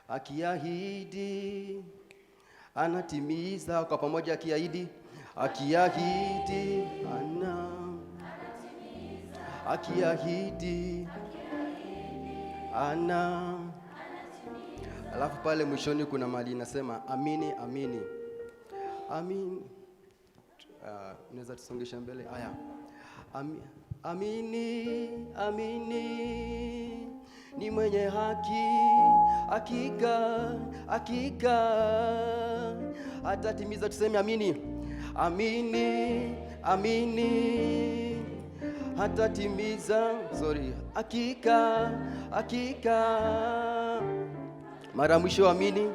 Akiahidi anatimiza. Kwa pamoja, akiahidi, akiahidi akiahidi alafu pale mwishoni kuna mali inasema amini, amini, amini. Unaweza tusongesha mbele? Haya. Amini, amini, ni mwenye haki, hakika, hakika atatimiza. Tuseme amini, amini, amini, atatimiza. Hakika, hakika. Mara mwisho, amini,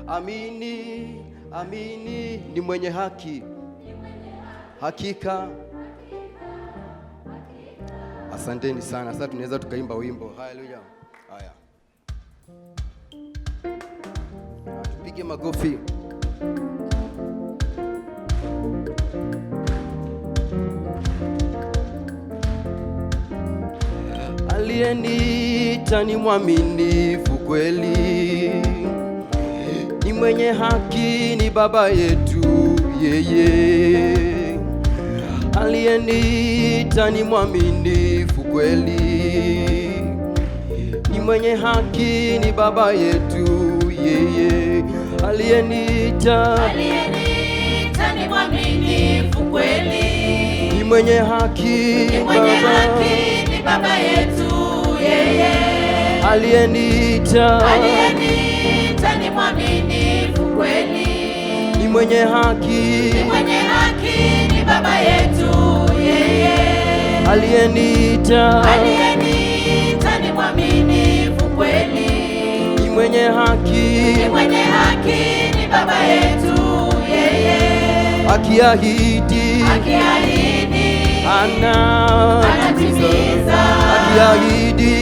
amini, amini, ni mwenye haki, hakika. Asanteni sana. Sasa tunaweza tukaimba wimbo. Haleluya. Haya, tupige makofi. Aliyeniita ni mwaminifu kweli, ni mwenye haki, ni Baba yetu yeye. Aliyeniita ni mwaminifu kweli, ni mwenye haki, ni Baba yetu yeye. Aliyeniita ni mwaminifu kweli, ni mwenye haki, ni Baba yetu yeye. Aliyeniita ni mwaminifu kweli, ni mwenye haki, ni Baba yetu yeye. Aliyeniita ni mwaminifu kweli, ni mwenye haki, ni Baba yetu yeye. Akiahidi anatimiza. Akiahidi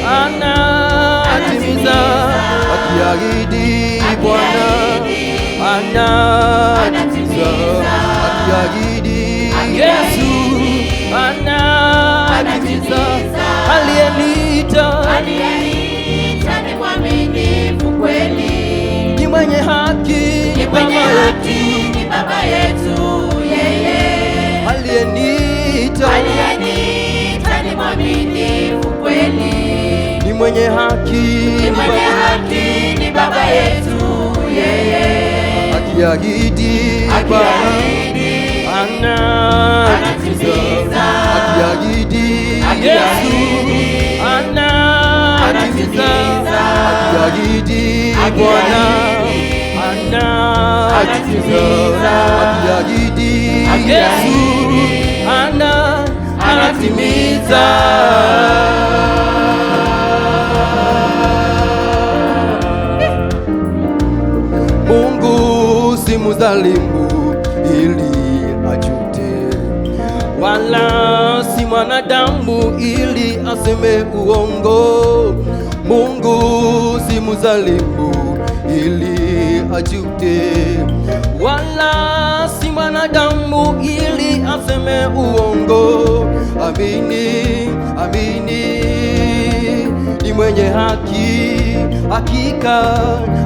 anatimiza. Akiahidi Bwana anatimiza. Akiahidi Yesu anatimiza. Aliyeniita ni mwaminifu kweli, ni mwenye haki, ni Baba yetu yeye. Aliyeniita ni mwaminifu kweli, ni mwenye haki, ni Baba yetu yeye. Akiahidi anatimiza. Akiahidi Yesu anatimiza. Akiahidi Bwana anatimiza. Akiahidi Yesu anatimiza. Mungu si mdhalimu ili ajute, wala si mwanadamu ili aseme uongo. Mungu si mdhalimu ili ajute, wala si mwanadamu ili aseme uongo. Amini, amini, ni mwenye haki, hakika,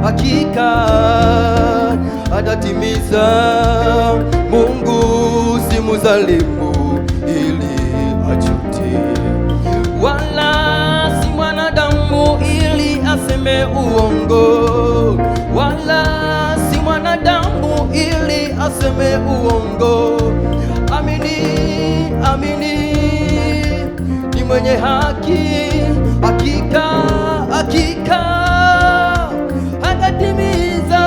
hakika atatimiza. Mungu si mdhalimu ili ajute, wala si mwanadamu ili aseme uongo. Wala si mwanadamu ili aseme uongo. Amini, amini, ni mwenye haki, hakika, hakika atatimiza.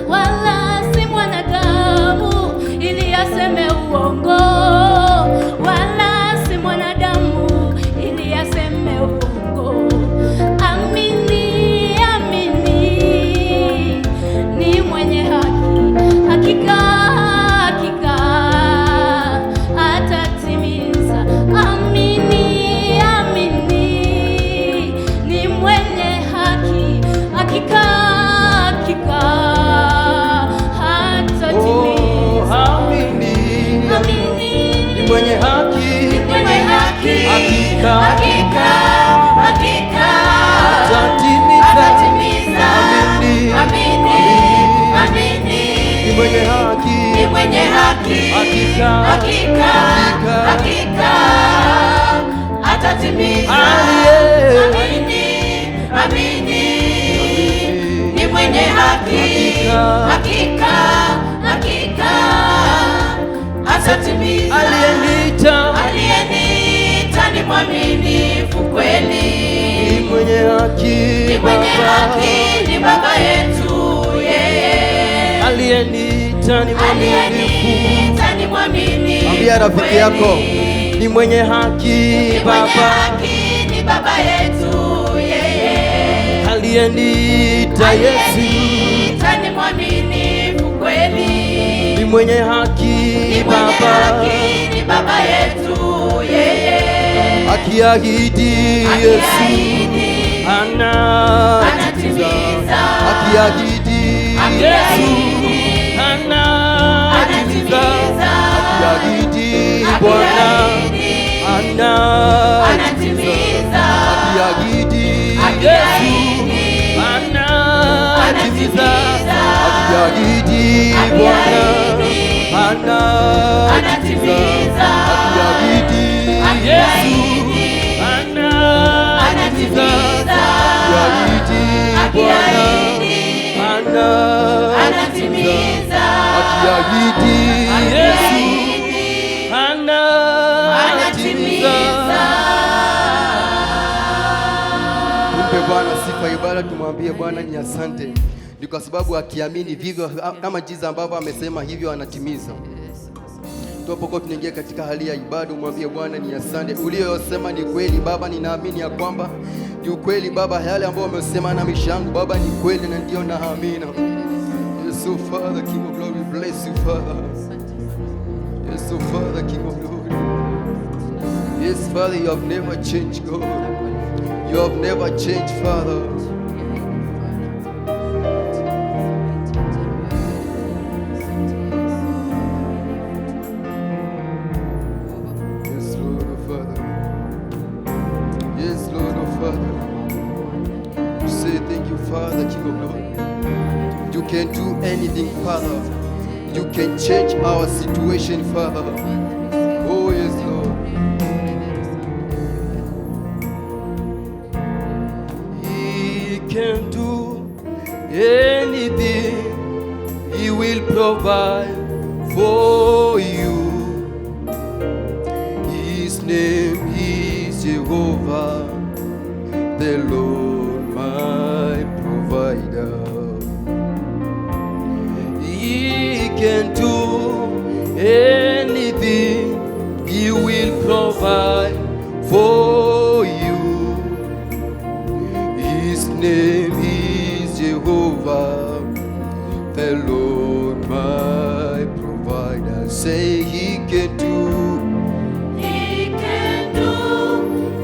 Wala si mwanadamu ili aseme uongo. Wala si mwanadamu ili aseme uongo. Amini, amini, ni mwenye haki, hakika, hakika atatimiza. Amini, amini, ni mwenye haki, hakika, hakika atatimiza. Amini, Amini, hakika, hakika, hakika atatimiza. atatimiza. Amini, Amini, amini, ni mwenye haki, ni mwenye haki, hakika, hakika, hakika, hakika atatimiza. Aliye, Amini, amini, ni mwenye haki, hakika, hakika, hakika atatimiza. aliyeniita, Aliyeniita ni mwaminifu kweli, ni mwenye haki, ni mwenye Baba. haki, ni Baba yetu yeye. Aliyeniita ni mwaminifu, Aliyeniita ni mwaminifu Ambia rafiki yako, kweli, ni mwenye haki ni mwenye Baba. haki, ni Baba yetu yeye. aliyeniita Yesu, Aliyeniita ni mwaminifu kweli, ni mwenye haki, ni mwenye Baba. haki, ni Baba yetu yeye. Akiahidi Yesu Akiahidi anatimiza, anatimiza. akiahidi Yesu anatimiza, akiahidi Bwana anatimiza, akiahidi Yesu anatimiza, akiahidi Bwana anatimiza, akiahidi Yesu anatimiza, akiahidi Bwana anatimiza, akiahidi Yesu anatimiza. Tumpe Bwana sifa ibada, tumwambie Bwana ni asante. Ni kwa sababu akiamini vivyo kama jinsi ambavyo amesema hivyo anatimiza. Tunapokuwa tunaingia katika hali ya ibada, umwambie Bwana ni asante. Uliyosema ni kweli Baba, ninaamini ya kwamba ni ukweli Baba, yale ambayo umesema na maisha yangu Baba ni kweli na ndio naamini. Yes, oh Father, King of glory, bless you Father. Yes, oh Father, King of glory. Yes, Father, you have never changed, God. You have never changed, Father. Yes, Lord, oh Father. Yes, Lord, oh Father. We say thank you, Father, King of glory. You can do anything, Father. You can change our situation, Father. Oh, yes, Lord. He can do anything, He will provide for you. His name is Jehovah, the Lord my provider. He can do anything, He will provide for you. His name is Jehovah, the Lord my provider. Say He can do. He can do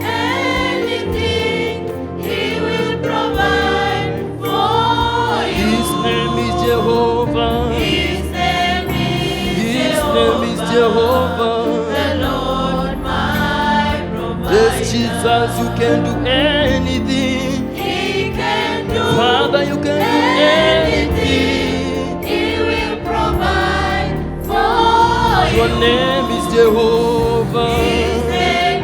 anything, He will provide for you. His name is Jehovah. His name His name is Jehovah. the Lord my provider. Yes, Jesus, you can do anything. He can do Father, you can do anything. He will provide for Your you. name is Jehovah. His name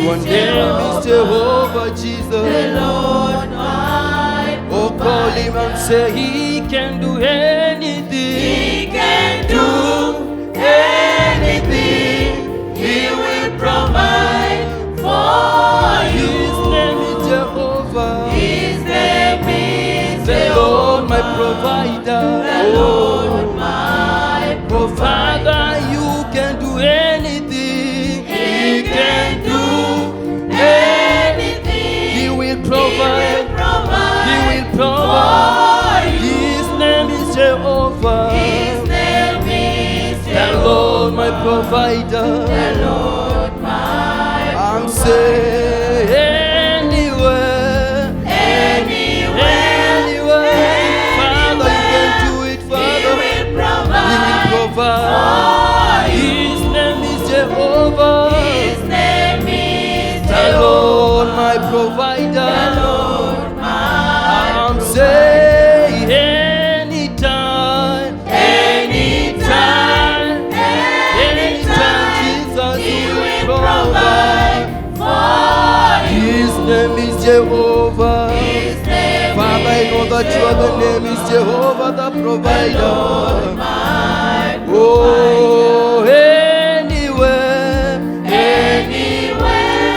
Your is name is Jehovah, Jesus. the Lord my Oh, call Him and say He can do anything. He can do anything. He will provide for His you. name is Jehovah, His name is the Lord my provider. the Lord my Oh, Father, you can do anything. He can do anything. He will provide. He will provide. His name is Jehovah, His name is the Lord my provider. the Lord my I'm saying anywhere, anywhere. Father, you can do it, He Father. will He will provide provide. His name is Jehovah, His name is the name is Jehovah. His name Father, I know that your other name is Jehovah the provider. Oh, anywhere,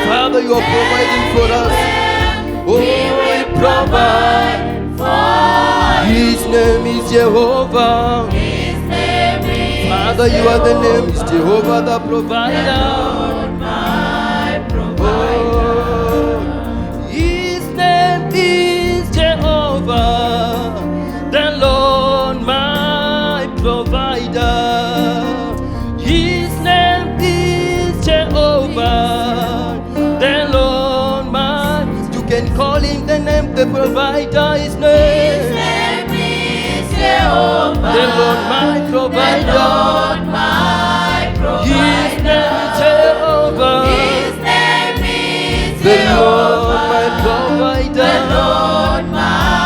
Father, you are providing for us. Oh, we provide. His name is Jehovah. Father, you are the name is Jehovah the provider. His name is Jehovah, the Lord my provider. His name is Jehovah, the Lord my. You can call him the name, the provider. His name is Jehovah, the Lord my provider. His name is Jehovah. The Lord my provider.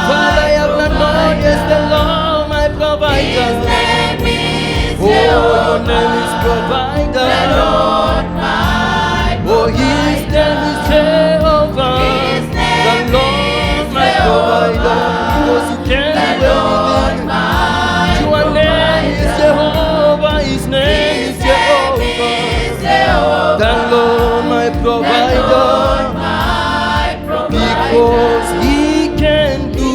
Father, I have not known, yes, the Lord my provider. Oh, your name is provider. Oh, his name is Jehovah. The Lord my provider. Because you can do anything. Your name is Jehovah. His name is Jehovah. The Lord my provider. Because he can do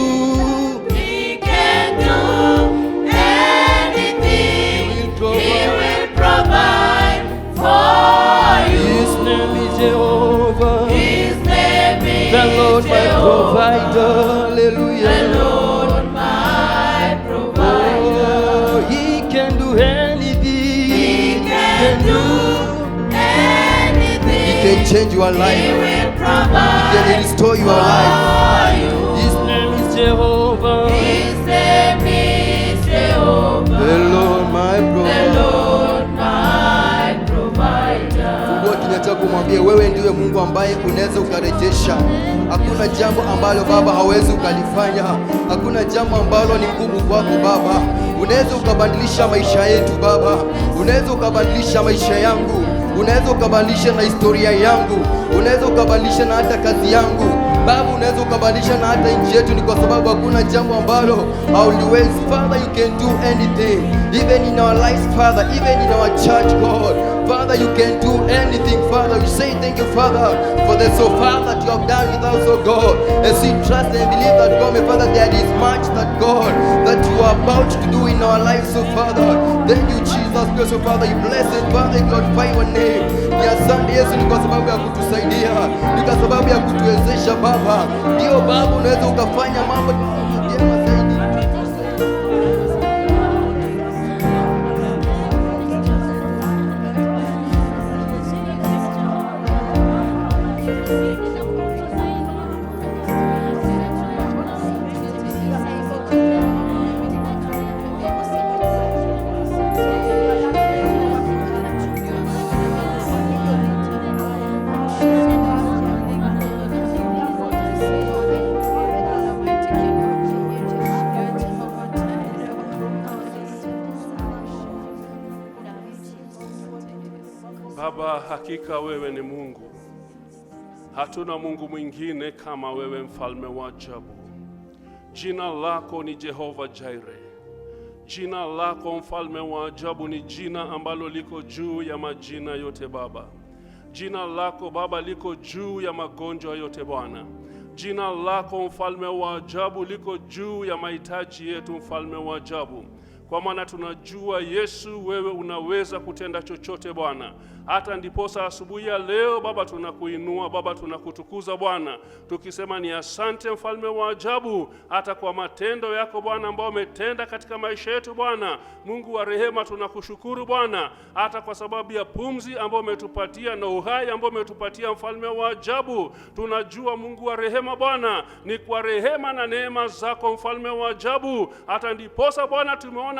anything. He will He will provide for you. His name is Jehovah. His name is The Lord my provider. Hallelujah. The Lord my provider. Oh, he can do anything. He can do anything. He can change your He life. will He provide can restore your life. for you. His name is Jehovah. His name is Jehovah. The Lord my The provider. Lord my provider. Fungua kinywa chako mwambie wewe ndiwe Mungu ambaye unaweza ukarejesha. Hakuna jambo ambalo Baba hawezi ukalifanya. Hakuna jambo ambalo ni ngumu kwako Baba. Unaweza ukabadilisha maisha yetu Baba. Unaweza ukabadilisha maisha yangu. Unaweza ukabadilisha na historia yangu. Unaweza ukabadilisha na hata kazi yangu Baba. Unaweza ukabadilisha na hata nchi yetu. Ni kwa sababu hakuna jambo ambalo hauliwezi. Father, you can do anything, even in our lives Father, even in our church God. Father, you can do anything Father. We say thank you Father for the so far that you have done with us, oh God. As we trust and believe that God, my Father, there is much that God that you are about to do in our lives, so Father. Thank you Jesus Christ, oh Father. You bless it Father, you glorify your name. Ni asante Yesu, ni kwa sababu ya kutusaidia, ni kwa sababu ya kutuwezesha Baba. Ndio Baba, unaweza ukafanya mambo vyema zaidi. Baba, hakika wewe ni Mungu. Hatuna Mungu mwingine kama wewe, mfalme wa ajabu. Jina lako ni Jehova Jireh. Jina lako mfalme wa ajabu ni jina ambalo liko juu ya majina yote Baba. Jina lako Baba liko juu ya magonjwa yote Bwana. Jina lako mfalme wa ajabu liko juu ya mahitaji yetu mfalme wa ajabu. Kwa maana tunajua Yesu, wewe unaweza kutenda chochote Bwana. Hata ndiposa asubuhi ya leo Baba tunakuinua Baba, tunakutukuza Bwana, tukisema ni asante mfalme wa ajabu, hata kwa matendo yako Bwana ambao umetenda katika maisha yetu Bwana. Mungu wa rehema, tunakushukuru Bwana, hata kwa sababu ya pumzi ambao umetupatia na uhai ambao umetupatia mfalme wa ajabu. Tunajua Mungu wa rehema Bwana, ni kwa rehema na neema zako mfalme wa ajabu, hata ndiposa Bwana tumeona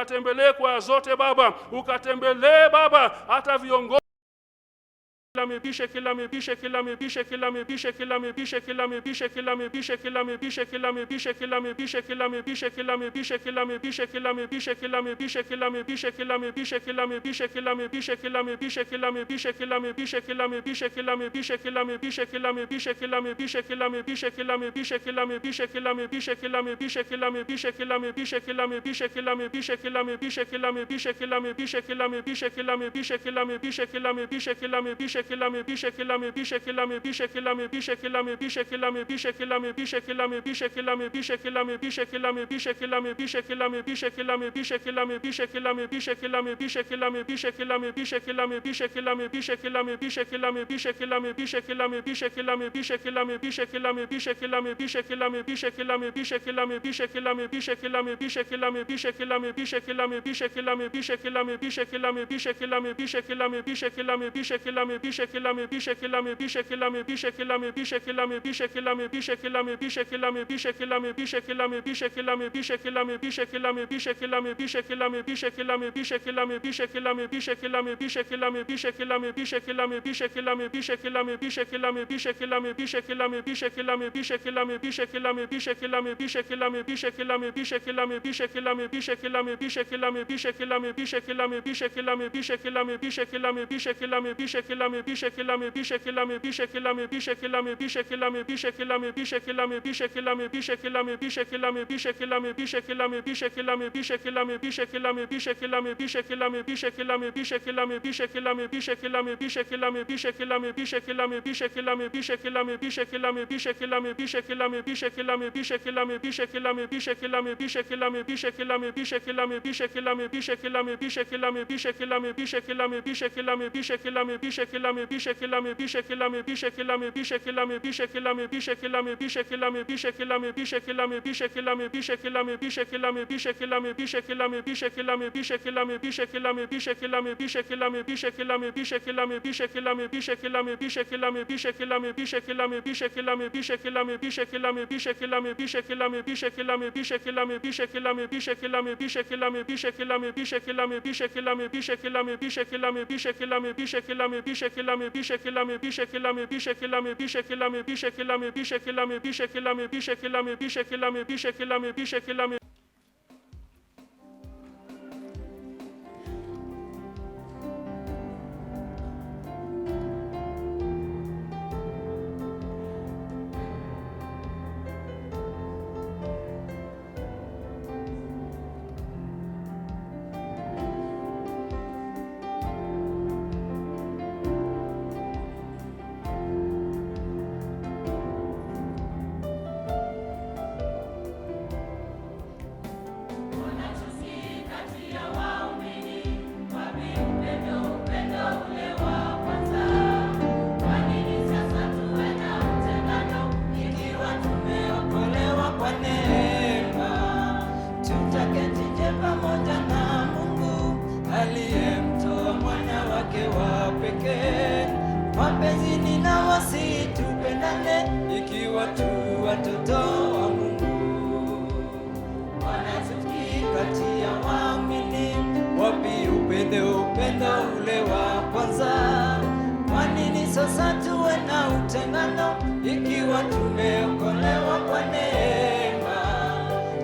ukatembelee kwaya zote Baba, ukatembelee Baba hata viongozi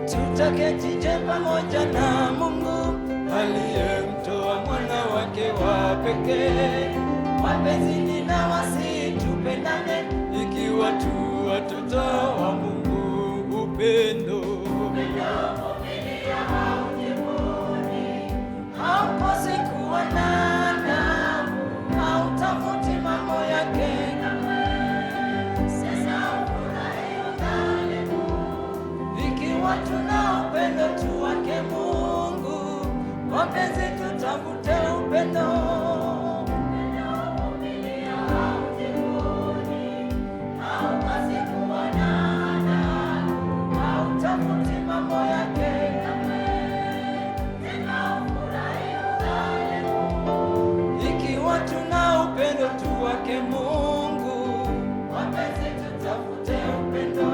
tutaketije pamoja na Mungu aliyemtoa mwana wake wa pekee. Mapenzi na wasi tupendane, ikiwa tu watoto wa Mungu. Upendo haukosi kuonana, hautafuti mambo yake. Ikiwa tuna upendo tu wake Mungu, wapenzi tutafute upendo. Ikiwa tuna upendo tu wake Mungu, wapenzi tutafute upendo.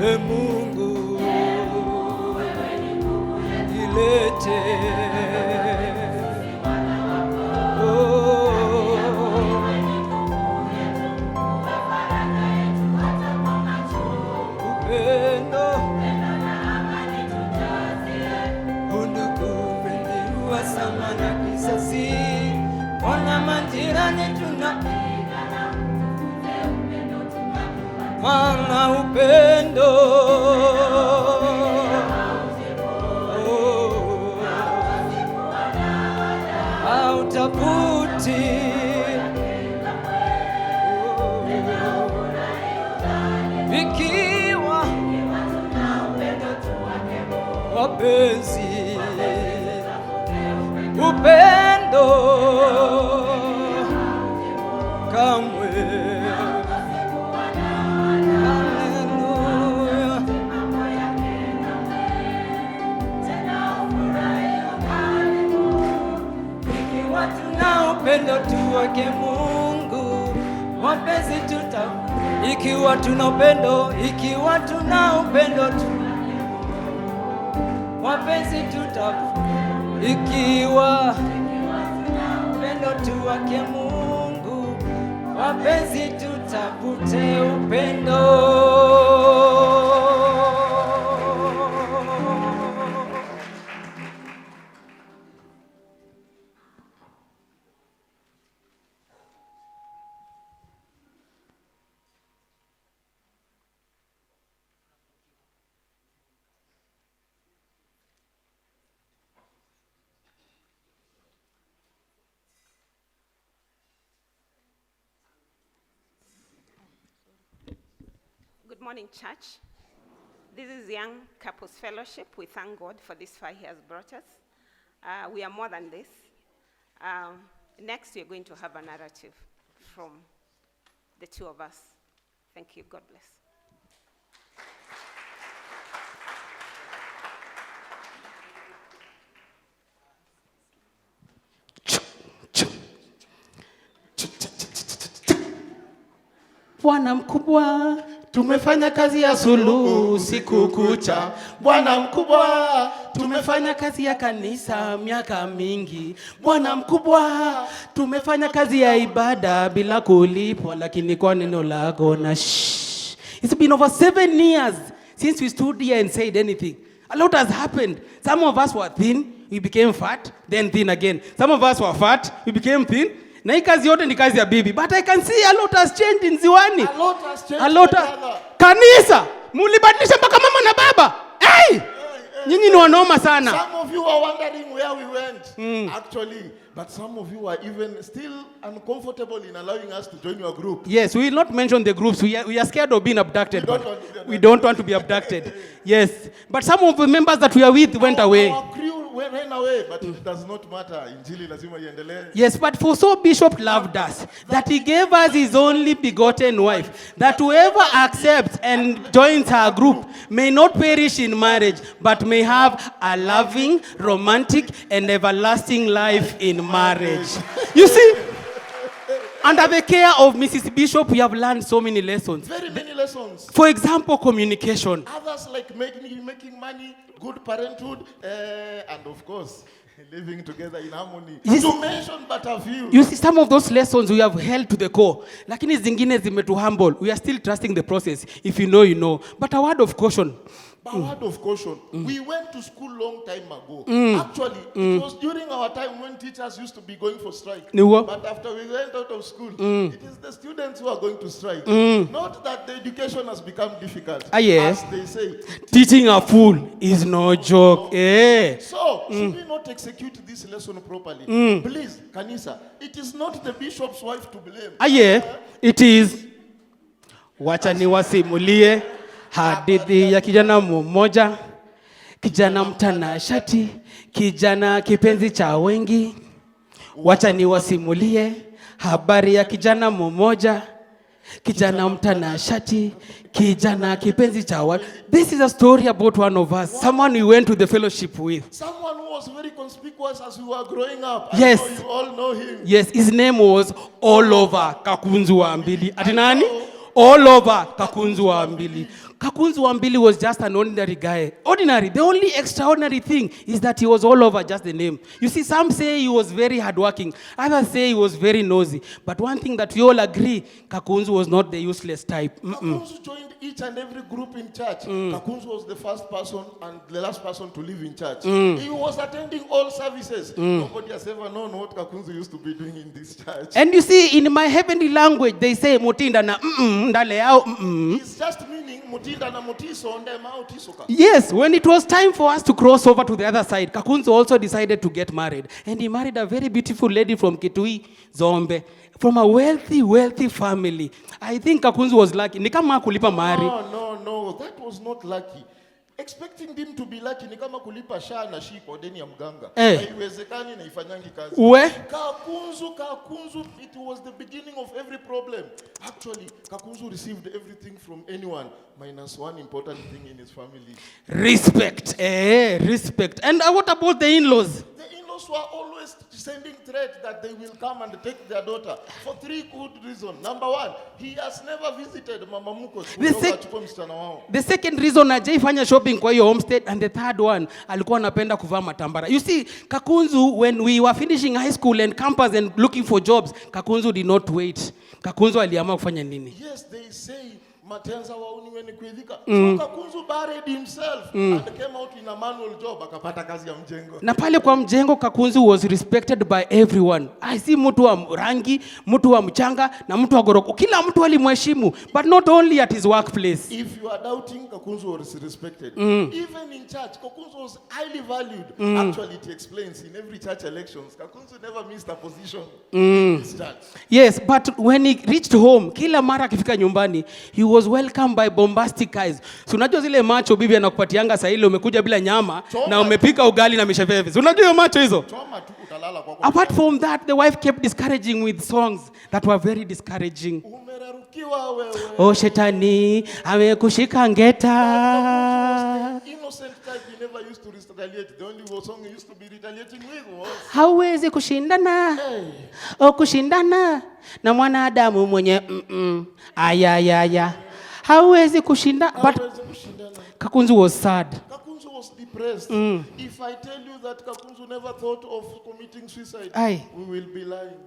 E Mungu, ilete upendo, undugu, upendo wa samana kisasi, wana majirani tunapigana, maana upendo hautafuti ikiwa wapenzi, upendo kamwe. Haleluya. Ikiwa tuna upendo tu wake Mungu, wapenzi ikiwa tuna upendo, ikiwa tuna upendo tu wapenzi ikiwa upendo tu wake Mungu, wapenzi tutafute upendo. Good morning, church. This is Young Couples Fellowship. We thank God for this far He has brought us. We are more than this. Next, we are going to have a narrative from the two of us. Thank you. God bless. Bwana mkubwa, tumefanya kazi ya suluhu siku kucha. Bwana mkubwa, tumefanya kazi ya kanisa miaka mingi. Bwana mkubwa, tumefanya kazi ya ibada bila kulipwa, lakini kwa neno lako na It's been over 7 years since we stood here and said anything. A lot has happened. Some of us were thin, we became fat, then thin again. Some of us were fat, we became thin. Na hii kazi yote ni kazi ya bibi. But I can see a lot has changed in Ziwani. A lot has changed. A lot kanisa, mulibadilisha mpaka mama na baba. Hey! Nyinyi ni wanoma sana. Some of you are wondering where we went. Actually, but some of you are even still uncomfortable in allowing us to join your group. Yes, we will not mention the groups. We are scared of being abducted. We don't want to be abducted. Yes. But some of the members that we are with went away. Our crew ran away, but it does not matter. Injili lazima iendelee. Yes, but for so Bishop loved us, that he gave us his only begotten wife, that whoever accepts and joins her group may not perish in marriage, but may have a loving, romantic, and everlasting life in marriage. You see, under the care of Mrs. Bishop, we have learned so many lessons. Very many lessons. For example, communication. Others like making money, good parenthood, and of course, living together in harmony. Yes. To mention but a few. You see, some of those lessons we have held to the core. Lakini zingine zimetu humble. We are still trusting the process. If you know, you know. But a word of caution. A word of caution. We went to school long time ago. Actually, it was during our time when teachers used to be going for strike. But after we went out of school, it is the students who are going to strike. Not that the education has become difficult. Yes. As they say. Teaching a fool is no joke. So, should we not execute this lesson properly? Please, Kanisa, it is not the bishop's wife to blame. It is. Wacha niwasimulie hadithi ya kijana mmoja, kijana mtanashati, kijana kipenzi cha wengi. Wacha niwasimulie habari ya kijana mmoja, kijana mtanashati, kijana kipenzi cha wengi. This is a story about one of us, someone we went to the fellowship with. Someone who was very conspicuous as we were growing up. Yes. I know you all know him. Yes, his name was All Over Kakunzu wa Mbili. Ati nani? All Over Kakunzu wa Mbili. Kakunzu Wambili was just an ordinary guy. Ordinary. The only extraordinary thing is that he was all over just the name. You see, some say he was very hardworking. Others say he was very nosy. But one thing that we all agree, Kakunzu was not the useless type. Kakunzu joined each and every group in church. Kakunzu was the first person and the last person to live in church. He was attending all services. Nobody has ever known what Kakunzu used to be doing in this church. And you see, in my heavenly language, they say, Mutinda na ndale yao It's just meaning Mutinda na Mutiso ndema utisoka. Yes, when it was time for us to cross over to the other side, Kakunzu also decided to get married. And he married a very beautiful lady from Kitui, Zombe, from a wealthy family. I think Kakunzu was lucky. Ni kama kulipa mahari. No, that was not lucky. Expecting him to be lucky ni kama kulipa shaa na shipo deni ya mganga. Haiwezekani na ifanyangi kazi. Kakunzu, it was the beginning of every problem. Actually, Kakunzu received everything from anyone minus one important thing in his family. Respect. Respect. And what about the in-laws? The in-laws were always sending threats that they will come and take their daughter for 3 good reasons. Number 1, he has never visited Mama Muko. The second reason, hajaifanya shopping kwa hiyo homestead, and the third one, alikuwa anapenda kuvaa matambara. You see, Kakunzu, when we were finishing high school and campus and looking for jobs, Kakunzu did not wait. Kakunzu aliamua kufanya nini? Yes, they say Matenza wauni weni kuidhika. So Kakunzu buried himself and came out in a manual job, akapata kazi ya mjengo. Na pale kwa mjengo, Kakunzu was respected by everyone. I see mtu wa rangi, mtu wa mchanga, na mtu wa goroko. Kila mtu alimheshimu, but not only at his workplace. If you are doubting, Kakunzu was respected. Even in church, Kakunzu was highly valued. Actually, it explains in every church elections, Kakunzu never missed a position in his church. Yes, but when he reached home, kila mara akifika nyumbani, he was welcomed by bombastic eyes. So unajua zile macho bibi anakupatianga saa ile umekuja bila nyama na umepika ugali na misheveve. So unajua hiyo macho hizo? Apart from that, the wife kept discouraging with songs that were very discouraging. Oh shetani, amekushika ngeta. Innocent type, he never used to retaliate. The only song he used to be retaliating with was hauwezi kushindana. Oh kushindana na mwanadamu mwenye ayayaya. Hauwezi kushinda. But Kakunzu was sad. Kakunzu was depressed. If I tell you that Kakunzu never thought of committing suicide, we will be lying.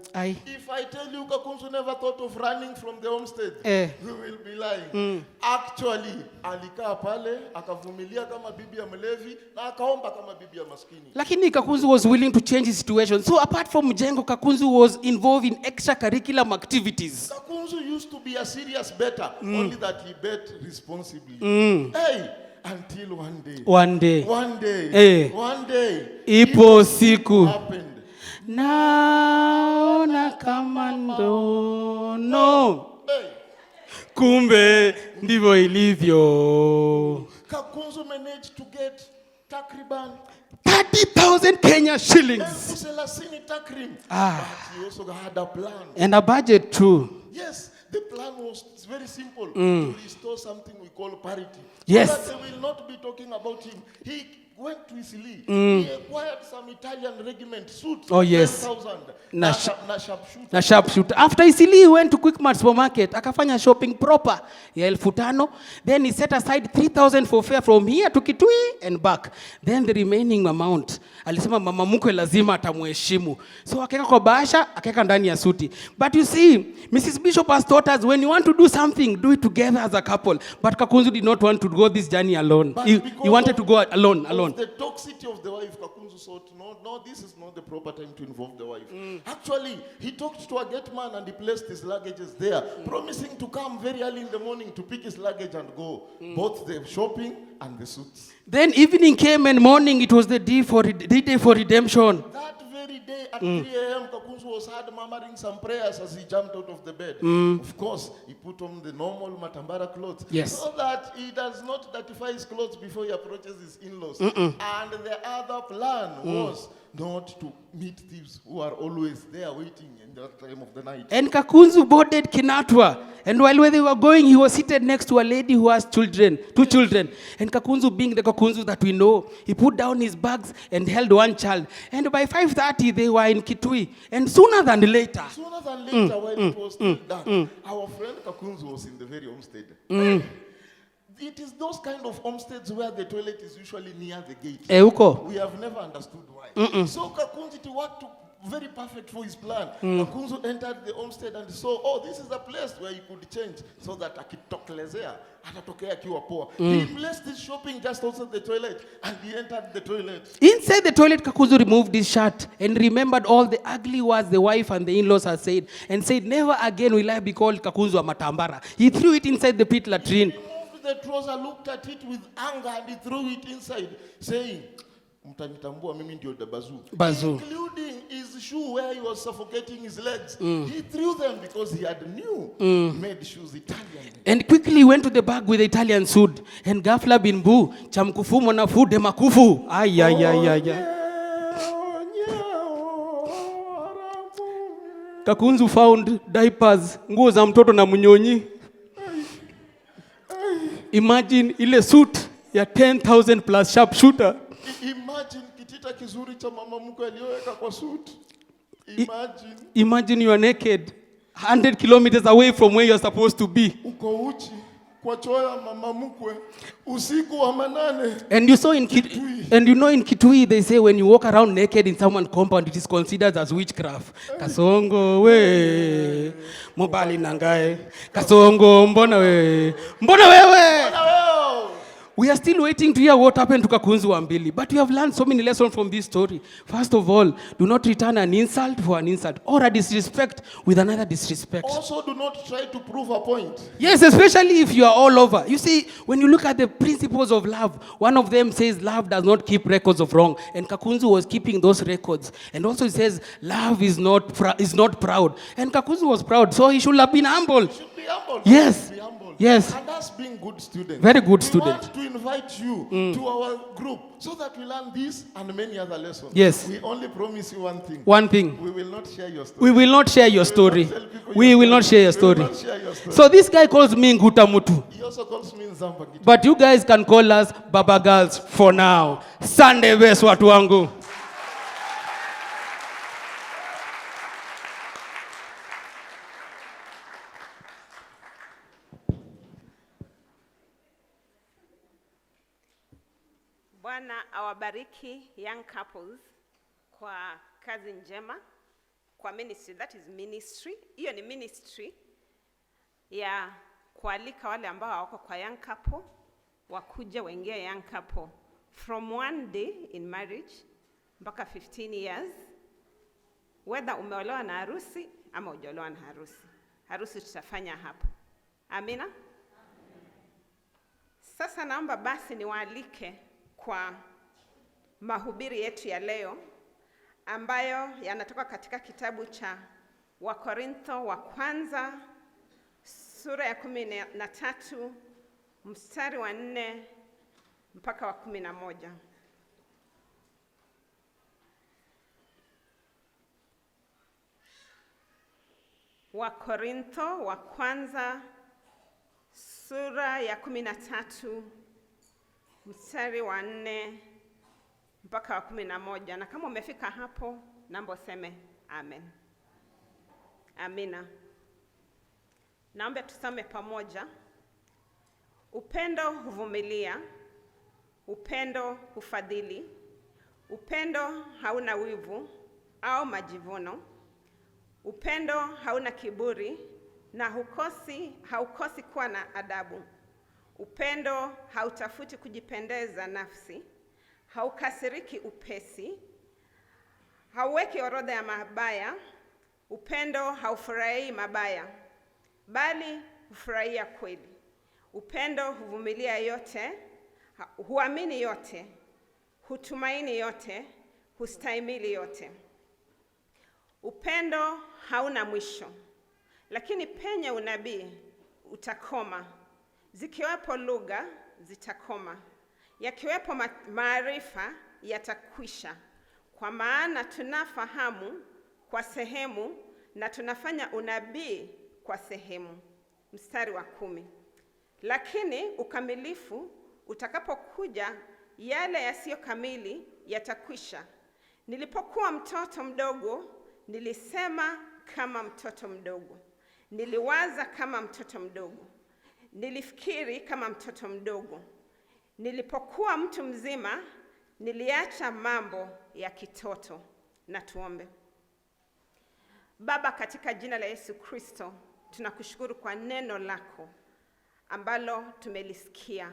If I tell you Kakunzu never thought of running from the homestead, we will be lying. Actually, alikaa pale, akavumilia kama bibi ya mlevi, na akaomba kama bibi ya maskini. Lakini Kakunzu was willing to change his situation. So apart from Mjengo, Kakunzu was involved in extracurricular activities. Kakunzu used to be a serious bettor, only that he bet responsibly. Until one day, ipo siku happened. Naona kama ndono, kumbe ndivyo ilivyo. Kakunzu managed to get takriban 30,000 Kenya shillings. But he also had a plan. And a budget too. Yes, the plan was very simple. To restore something we call parity. Yes. So that they will not be talking about him. He went to Isili. He acquired some Italian regiment suits. Oh yes. 10,000. Na sharpshooter. After Isili, he went to Quickmart supermarket. Akafanya shopping proper ya 5,000. Then he set aside 3,000 for fare from here to Kitui and back. Then the remaining amount, alisema mama mkwe lazima atamheshimu. So akaweka kwa bahasha, akaweka ndani ya suti. But you see, Mrs. Bishop has taught us, when you want to do something, do it together as a couple. But Kakunzu did not want to go this journey alone. He wanted to go alone. The toxicity of the wife, Kakunzu thought, no, this is not the proper time to involve the wife. Actually, he talked to a gate man and he placed his luggages there, promising to come very early in the morning to pick his luggage and go. Both the shopping and the suits. Then evening came and morning, it was the day for redemption. That very day at 3 a.m., Kakunzu was heard murmuring some prayers as he jumped out of the bed. Of course, he put on the normal Matambara clothes. Yes. So that he does not dirtify his clothes before he approaches his in-laws. And the other plan was not to meet thieves who are always there waiting in that time of the night. And Kakunzu boarded Kinatwa. And while they were going, he was seated next to a lady who has two children. And Kakunzu, being the Kakunzu that we know, he put down his bags and held one child. And by 5:30, they were in Kitui. And sooner than later, while it was still dark, our friend Kakunzu was in the very homestead. It is those kind of homesteads where the toilet is usually near the gate. Huko. We have never understood why. So Kakunzu, it worked very perfect for his plan. Kakunzu entered the homestead and saw, oh, this is a place where he could change so that akitokelezea atatokea akiwa poa. He placed his shopping just outside the toilet and he entered the toilet. Inside the toilet, Kakunzu removed his shirt and remembered all the ugly words the wife and the in-laws had said and said, never again will I be called Kakunzu a Matambara. He threw it inside the pit latrine. He removed the trouser, looked at it with anger and he threw it inside, saying, mtanitambua mimi ndio Bazu. Including his shoe where he was suffocating his legs. He threw them because he had made shoes Italian. And quickly he went to the bag with the Italian suit. And Ghafla bin Bu, chamkufu mwanafu de makufu. Ay. Kakunzu found diapers, nguo za mtoto na mnyonyi. Imagine ile suit ya 10,000 plus sharpshooter. Imagine kitita kizuri cha mama mkwe aliyoweka kwa suit. Imagine you are naked 100 kilometers away from where you are supposed to be. Uko uchi kwa choya mama mkwe usiku wa manane. And you saw in in Kitui they say when you walk around naked in someone's compound it is considered as witchcraft. Kasongo we mobali nangae. Kasongo mbona wewe. We are still waiting to hear what happened to Kakunzu Wambili. But we have learned so many lessons from this story. First of all, do not return an insult for an insult or a disrespect with another disrespect. Also, do not try to prove a point. Yes, especially if you are all over. You see, when you look at the principles of love, one of them says love does not keep records of wrong. And Kakunzu was keeping those records. And also it says love is not proud. And Kakunzu was proud, so he should have been humble. You should be humble. Yes. Be humble. Yes. And us being good students. Very good student. We want to invite you to our group so that we learn this and many other lessons. Yes. We only promise you one thing. One thing. We will not share your story. We will not share your story. We will not share your story. So this guy calls me Nguta Mutu. He also calls me Nzamba Gitu. But you guys can call us Baba Girls for now. Sunday best watu wangu. Bwana awabariki young couples kwa kazi njema, kwa ministry, that is ministry. Hiyo ni ministry ya kualika wale ambao wako kwa young couple, wakuje waingie young couple from one day in marriage mpaka 15 years. Whether umeolewa na harusi ama hujaolewa na harusi. Harusi tutafanya hapo. Amina? Sasa naomba basi niwaalike kwa mahubiri yetu ya leo ambayo yanatoka katika kitabu cha Wakorintho wa kwanza sura ya 13 mstari wa 4 mpaka wa 11. Wakorintho wa kwanza sura ya 13 mstari wa 4 mpaka wa 11. Na kama umefika hapo, naomba useme amen. Amina. Naomba tusome pamoja. Upendo huvumilia, upendo hufadhili, upendo hauna wivu au majivuno, upendo hauna kiburi na haukosi kuwa na adabu. Upendo hautafuti kujipendeza nafsi, haukasiriki upesi, hauweki orodha ya mabaya. Upendo haufurahii mabaya, bali hufurahia kweli. Upendo huvumilia yote, huamini yote, hutumaini yote, hustahimili yote. Upendo hauna mwisho, lakini penye unabii utakoma. Zikiwepo lugha zitakoma, yakiwepo maarifa yatakwisha. Kwa maana tunafahamu kwa sehemu na tunafanya unabii kwa sehemu. Mstari wa 10. Lakini ukamilifu utakapokuja, yale yasiyo kamili yatakwisha. Nilipokuwa mtoto mdogo, nilisema kama mtoto mdogo, niliwaza kama mtoto mdogo, nilifikiri kama mtoto mdogo. Nilipokuwa mtu mzima, niliacha mambo ya kitoto. Na tuombe. Baba, katika jina la Yesu Kristo, tunakushukuru kwa neno lako ambalo tumelisikia.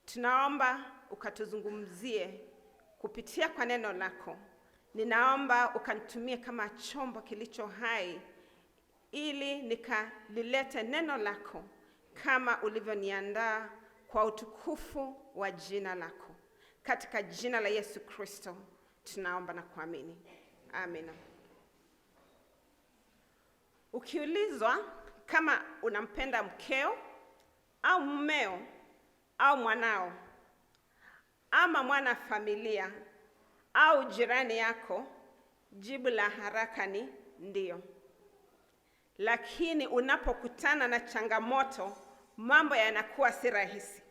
Tunaomba ukatuzungumzie kupitia kwa neno lako. Ninaomba ukanitumie kama chombo kilicho hai ili nikalilete neno lako kama ulivyoniandaa kwa utukufu wa jina lako. Katika jina la Yesu Kristo tunaomba na kuamini. Amina. Ukiulizwa kama unampenda mkeo au mmeo au mwanao ama mwana familia au jirani yako, jibu la haraka ni ndio. Lakini unapokutana na changamoto, mambo yanakuwa si rahisi.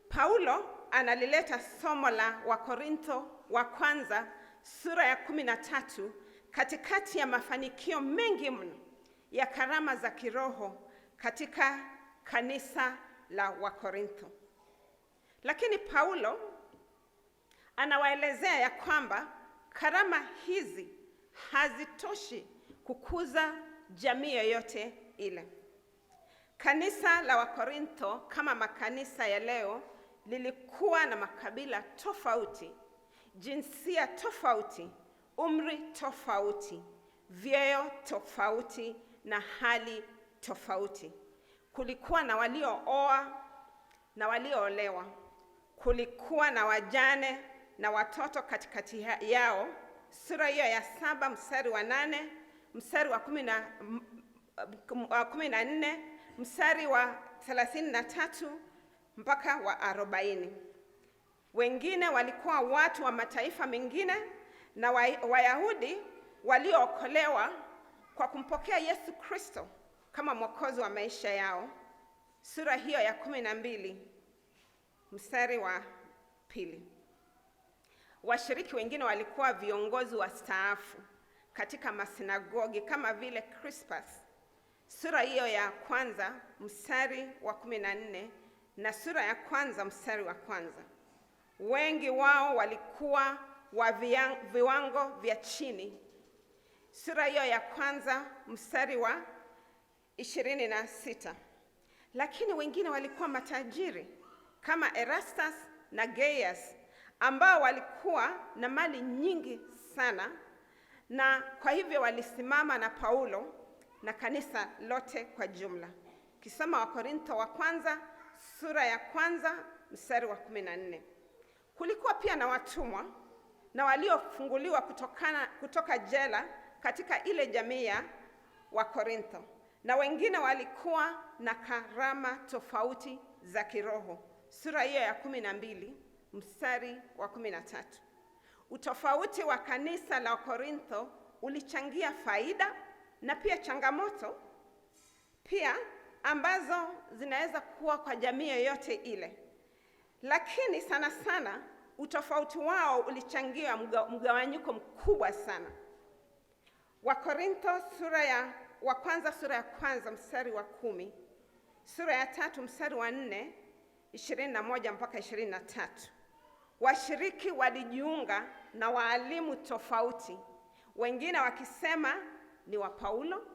Paulo analileta somo la Wakorintho wa kwanza sura ya 13 katikati ya mafanikio mengi mno ya karama za kiroho katika kanisa la Wakorintho. Lakini Paulo anawaelezea ya kwamba karama hizi hazitoshi kukuza jamii yoyote ile. Kanisa la Wakorintho, kama makanisa ya leo, lilikuwa na makabila tofauti, jinsia tofauti, umri tofauti, vyeo tofauti na hali tofauti. Kulikuwa na waliooa na walioolewa. Kulikuwa na wajane na watoto katikati yao. Sura hiyo ya 7 mstari wa 8, mstari wa 14, mstari wa 33 mpaka wa 40. Wengine walikuwa watu wa mataifa mengine na Wayahudi waliookolewa kwa kumpokea Yesu Kristo kama mwokozi wa maisha yao. Sura hiyo ya 12 mstari wa 2. Washiriki wengine walikuwa viongozi wastaafu katika masinagogi kama vile Crispus. Sura hiyo ya 1 mstari wa 14 na sura ya 1 mstari wa 1. Wengi wao walikuwa wa viwango vya chini. Sura hiyo ya 1 mstari wa 26. Lakini wengine walikuwa matajiri kama Erastus na Gaius, ambao walikuwa na mali nyingi sana, na kwa hivyo walisimama na Paulo na kanisa lote kwa jumla. Kisoma Wakorintho wa kwanza sura ya 1 mstari wa 14. Kulikuwa pia na watumwa na waliofunguliwa kutoka jela katika ile jamii ya Wakorintho, na wengine walikuwa na karama tofauti za kiroho. Sura hiyo ya 12 mstari wa 13. Utofauti wa kanisa la Korintho ulichangia faida na pia changamoto pia ambazo zinaweza kuwa kwa jamii yoyote ile. Lakini sana sana utofauti wao ulichangia mgawanyiko mkubwa sana. Wakorintho sura ya kwanza mstari wa 10, sura ya 3 mstari wa 4, 21 mpaka 23. Washiriki walijiunga na waalimu tofauti, wengine wakisema ni wa Paulo,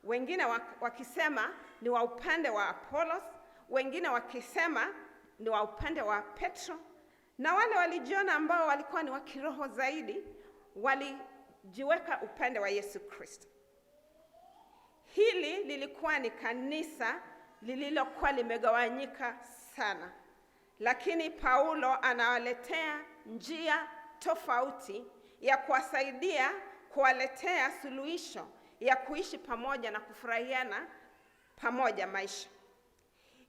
wengine wakisema ni wa upande wa Apollos, wengine wakisema ni wa upande wa Petro, na wale walijiona ambao walikuwa ni wa kiroho zaidi walijiweka upande wa Yesu Kristo. Hili lilikuwa ni kanisa lililokuwa limegawanyika sana, lakini Paulo anawaletea njia tofauti ya kuwasaidia, kuwaletea suluhisho ya kuishi pamoja na kufurahiana pamoja maisha.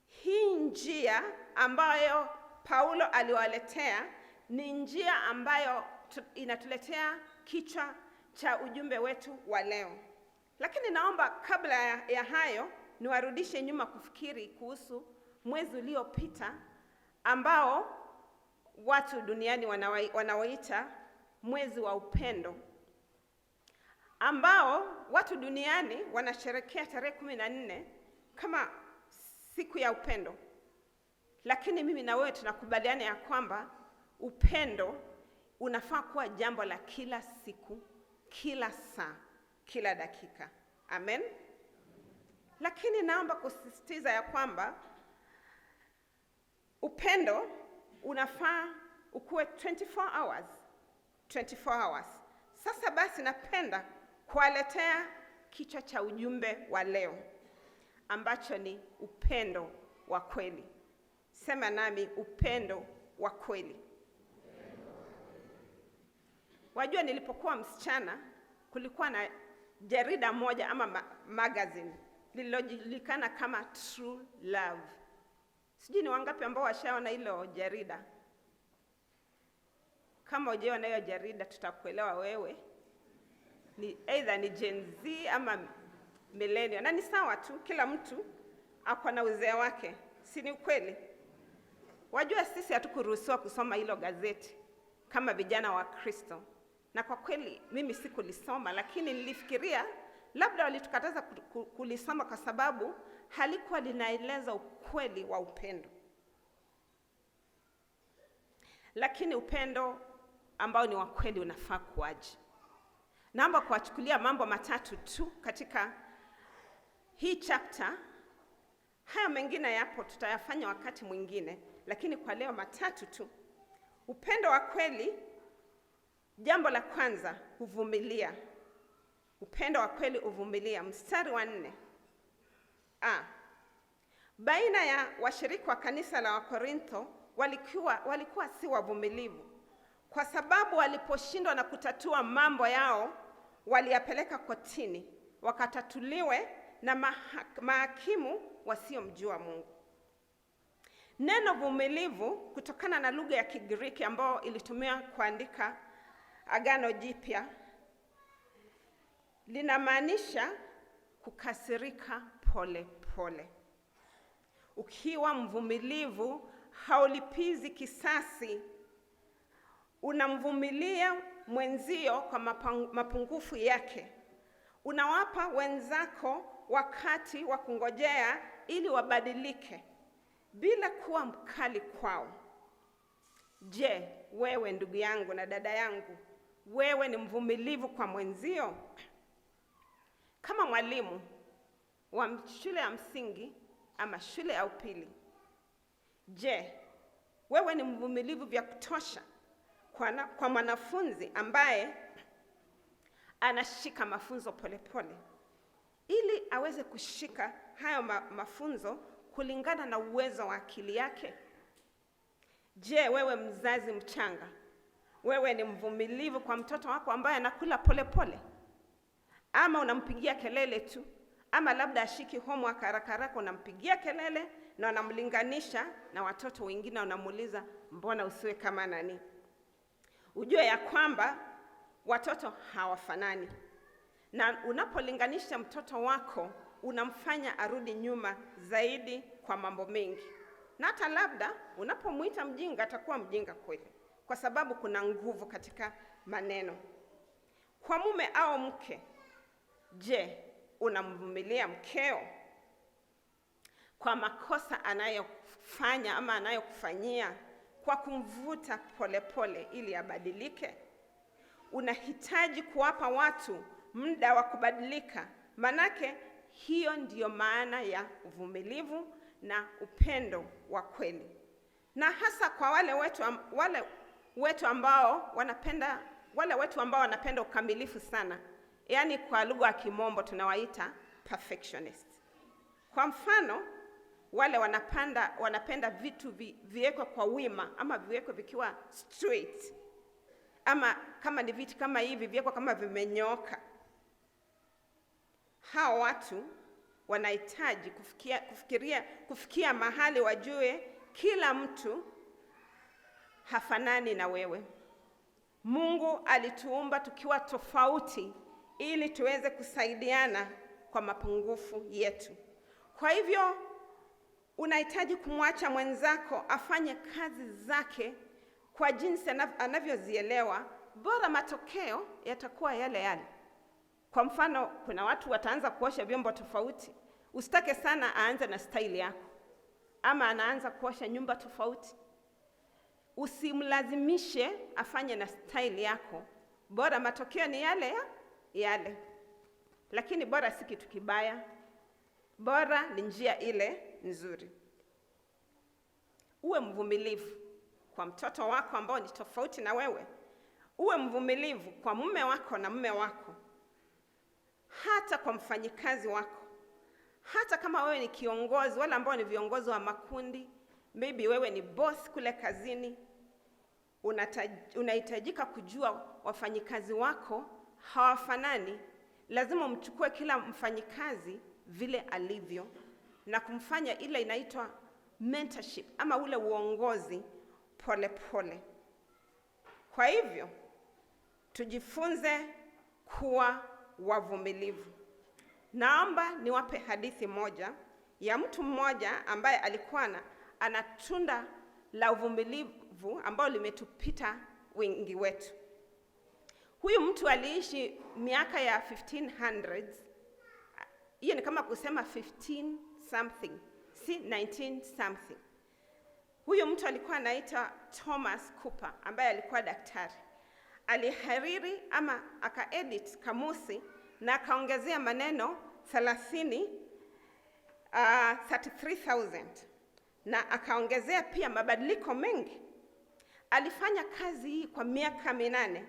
Hii njia ambayo Paulo aliwaletea ni njia ambayo inatuletea kichwa cha ujumbe wetu wa leo. Lakini naomba kabla ya hayo niwarudishe nyuma kufikiri kuhusu mwezi uliopita ambao watu duniani wanaoita mwezi wa upendo, ambao watu duniani wanasherehekea tarehe 14 kama siku ya upendo. Lakini mimi na wewe tunakubaliana ya kwamba upendo unafaa kuwa jambo la kila siku, kila saa, kila dakika. Amen. Lakini naomba kusisitiza ya kwamba upendo unafaa ukuwe 24 hours. 24 hours. Sasa basi napenda kuwaletea kichwa cha ujumbe wa leo ambacho ni upendo wa kweli. Sema nami, upendo wa kweli. Wajua, nilipokuwa msichana kulikuwa na jarida moja ama magazine lililojulikana kama True Love. Sijui ni wangapi ambao washaona hilo jarida. Kama hujaona hiyo jarida tutakuelewa wewe. Ni either ni Gen Z ama millennial. Na ni sawa tu, kila mtu ako na uzee wake. Si ni ukweli? Wajua sisi hatukuruhusiwa kusoma hilo gazeti kama vijana wa Kristo. Na kwa kweli mimi sikulisoma, lakini nilifikiria labda walitukataza kulisoma kwa sababu halikuwa linaeleza ukweli wa upendo. Lakini upendo ambao ni wa kweli unafaa kuwaje? Naomba kuwachukulia mambo matatu tu katika hii chapter. Haya mengine yapo tutayafanya wakati mwingine, lakini kwa leo matatu tu. Upendo wa kweli, jambo la kwanza, huvumilia. Upendo wa kweli uvumilia. Mstari wa 4. Baina ya washiriki wa kanisa la Wakorintho walikuwa si wavumilivu, kwa sababu waliposhindwa na kutatua mambo yao waliyapeleka kotini wakatatuliwe na mahakimu wasiomjua Mungu. Neno vumilivu kutokana na lugha ya Kigiriki ambayo ilitumia kuandika Agano Jipya linamaanisha kukasirika pole pole. Ukiwa mvumilivu haulipizi kisasi, unamvumilia mwenzio kwa mapungufu yake. Unawapa wenzako wakati wa kungojea ili wabadilike bila kuwa mkali kwao. Je, wewe ndugu yangu na dada yangu, wewe ni mvumilivu kwa mwenzio? Kama mwalimu wa shule ya msingi ama shule ya upili, je, wewe ni mvumilivu vya kutosha kwa mwanafunzi ambaye anashika mafunzo polepole ili aweze kushika hayo mafunzo kulingana na uwezo wa akili yake? Je, wewe mzazi mchanga, wewe ni mvumilivu kwa mtoto wako ambaye anakula polepole? Ama unampigia kelele tu, ama labda ashiki homework haraka haraka unampigia kelele na unamlinganisha na watoto wengine, unamuuliza mbona usiwe kama nani? Ujue ya kwamba watoto hawafanani. Na unapolinganisha mtoto wako unamfanya arudi nyuma zaidi kwa mambo mengi. Na hata labda unapomuita mjinga atakuwa mjinga kweli, kwa sababu kuna nguvu katika maneno. Kwa mume au mke, je, unamvumilia mkeo kwa makosa anayofanya ama anayokufanyia, kwa kumvuta polepole ili abadilike? Unahitaji kuwapa watu muda wa kubadilika, manake hiyo ndiyo maana ya uvumilivu na upendo wa kweli. Na hasa kwa wale wetu ambao wanapenda ukamilifu sana, yaani kwa lugha ya Kimombo tunawaita perfectionist. Kwa mfano, wale wanapenda vitu viwekwe kwa wima ama viwekwe vikiwa straight, ama kama ni viti kama hivi viwekwe kama vimenyoka. Hao watu wanahitaji kufikia mahali wajue kila mtu hafanani na wewe. Mungu alituumba tukiwa tofauti ili tuweze kusaidiana kwa mapungufu yetu. Kwa hivyo unahitaji kumwacha mwenzako afanye kazi zake kwa jinsi anavyozielewa, bora matokeo yatakuwa yale yale. Kwa mfano, kuna watu wataanza kuosha vyombo tofauti. Usitake sana aanze na style yako. ama anaanza kuosha nyumba tofauti. Usimlazimishe afanye na style yako, bora matokeo ni yale. Lakini bora si kitu kibaya, bora ni njia ile nzuri. Uwe mvumilivu kwa mtoto wako ambao ni tofauti na wewe. Uwe mvumilivu kwa mume wako na mume wako, hata kwa mfanyikazi wako. Hata kama wewe ni kiongozi, wala ambao ni viongozi wa makundi, maybe wewe ni boss kule kazini, unahitajika kujua wafanyikazi wako hawafanani. Lazima umchukue kila mfanyikazi vile alivyo na kumfanya ile inaitwa mentorship ama ule uongozi pole pole. Kwa hivyo tujifunze kuwa wavumilivu. Naomba niwape hadithi moja ya mtu mmoja ambaye alikuwa ana tunda la uvumilivu ambao limetupita wengi wetu. Huyu mtu aliishi miaka ya 1500s. Hiyo ni kama kusema 15 something, si 19 something. Huyu mtu alikuwa anaitwa Thomas Cooper ambaye alikuwa daktari. Alihariri ama akaedit kamusi na akaongezea maneno 33,000 na akaongezea pia mabadiliko mengi. Alifanya kazi hii kwa miaka 8,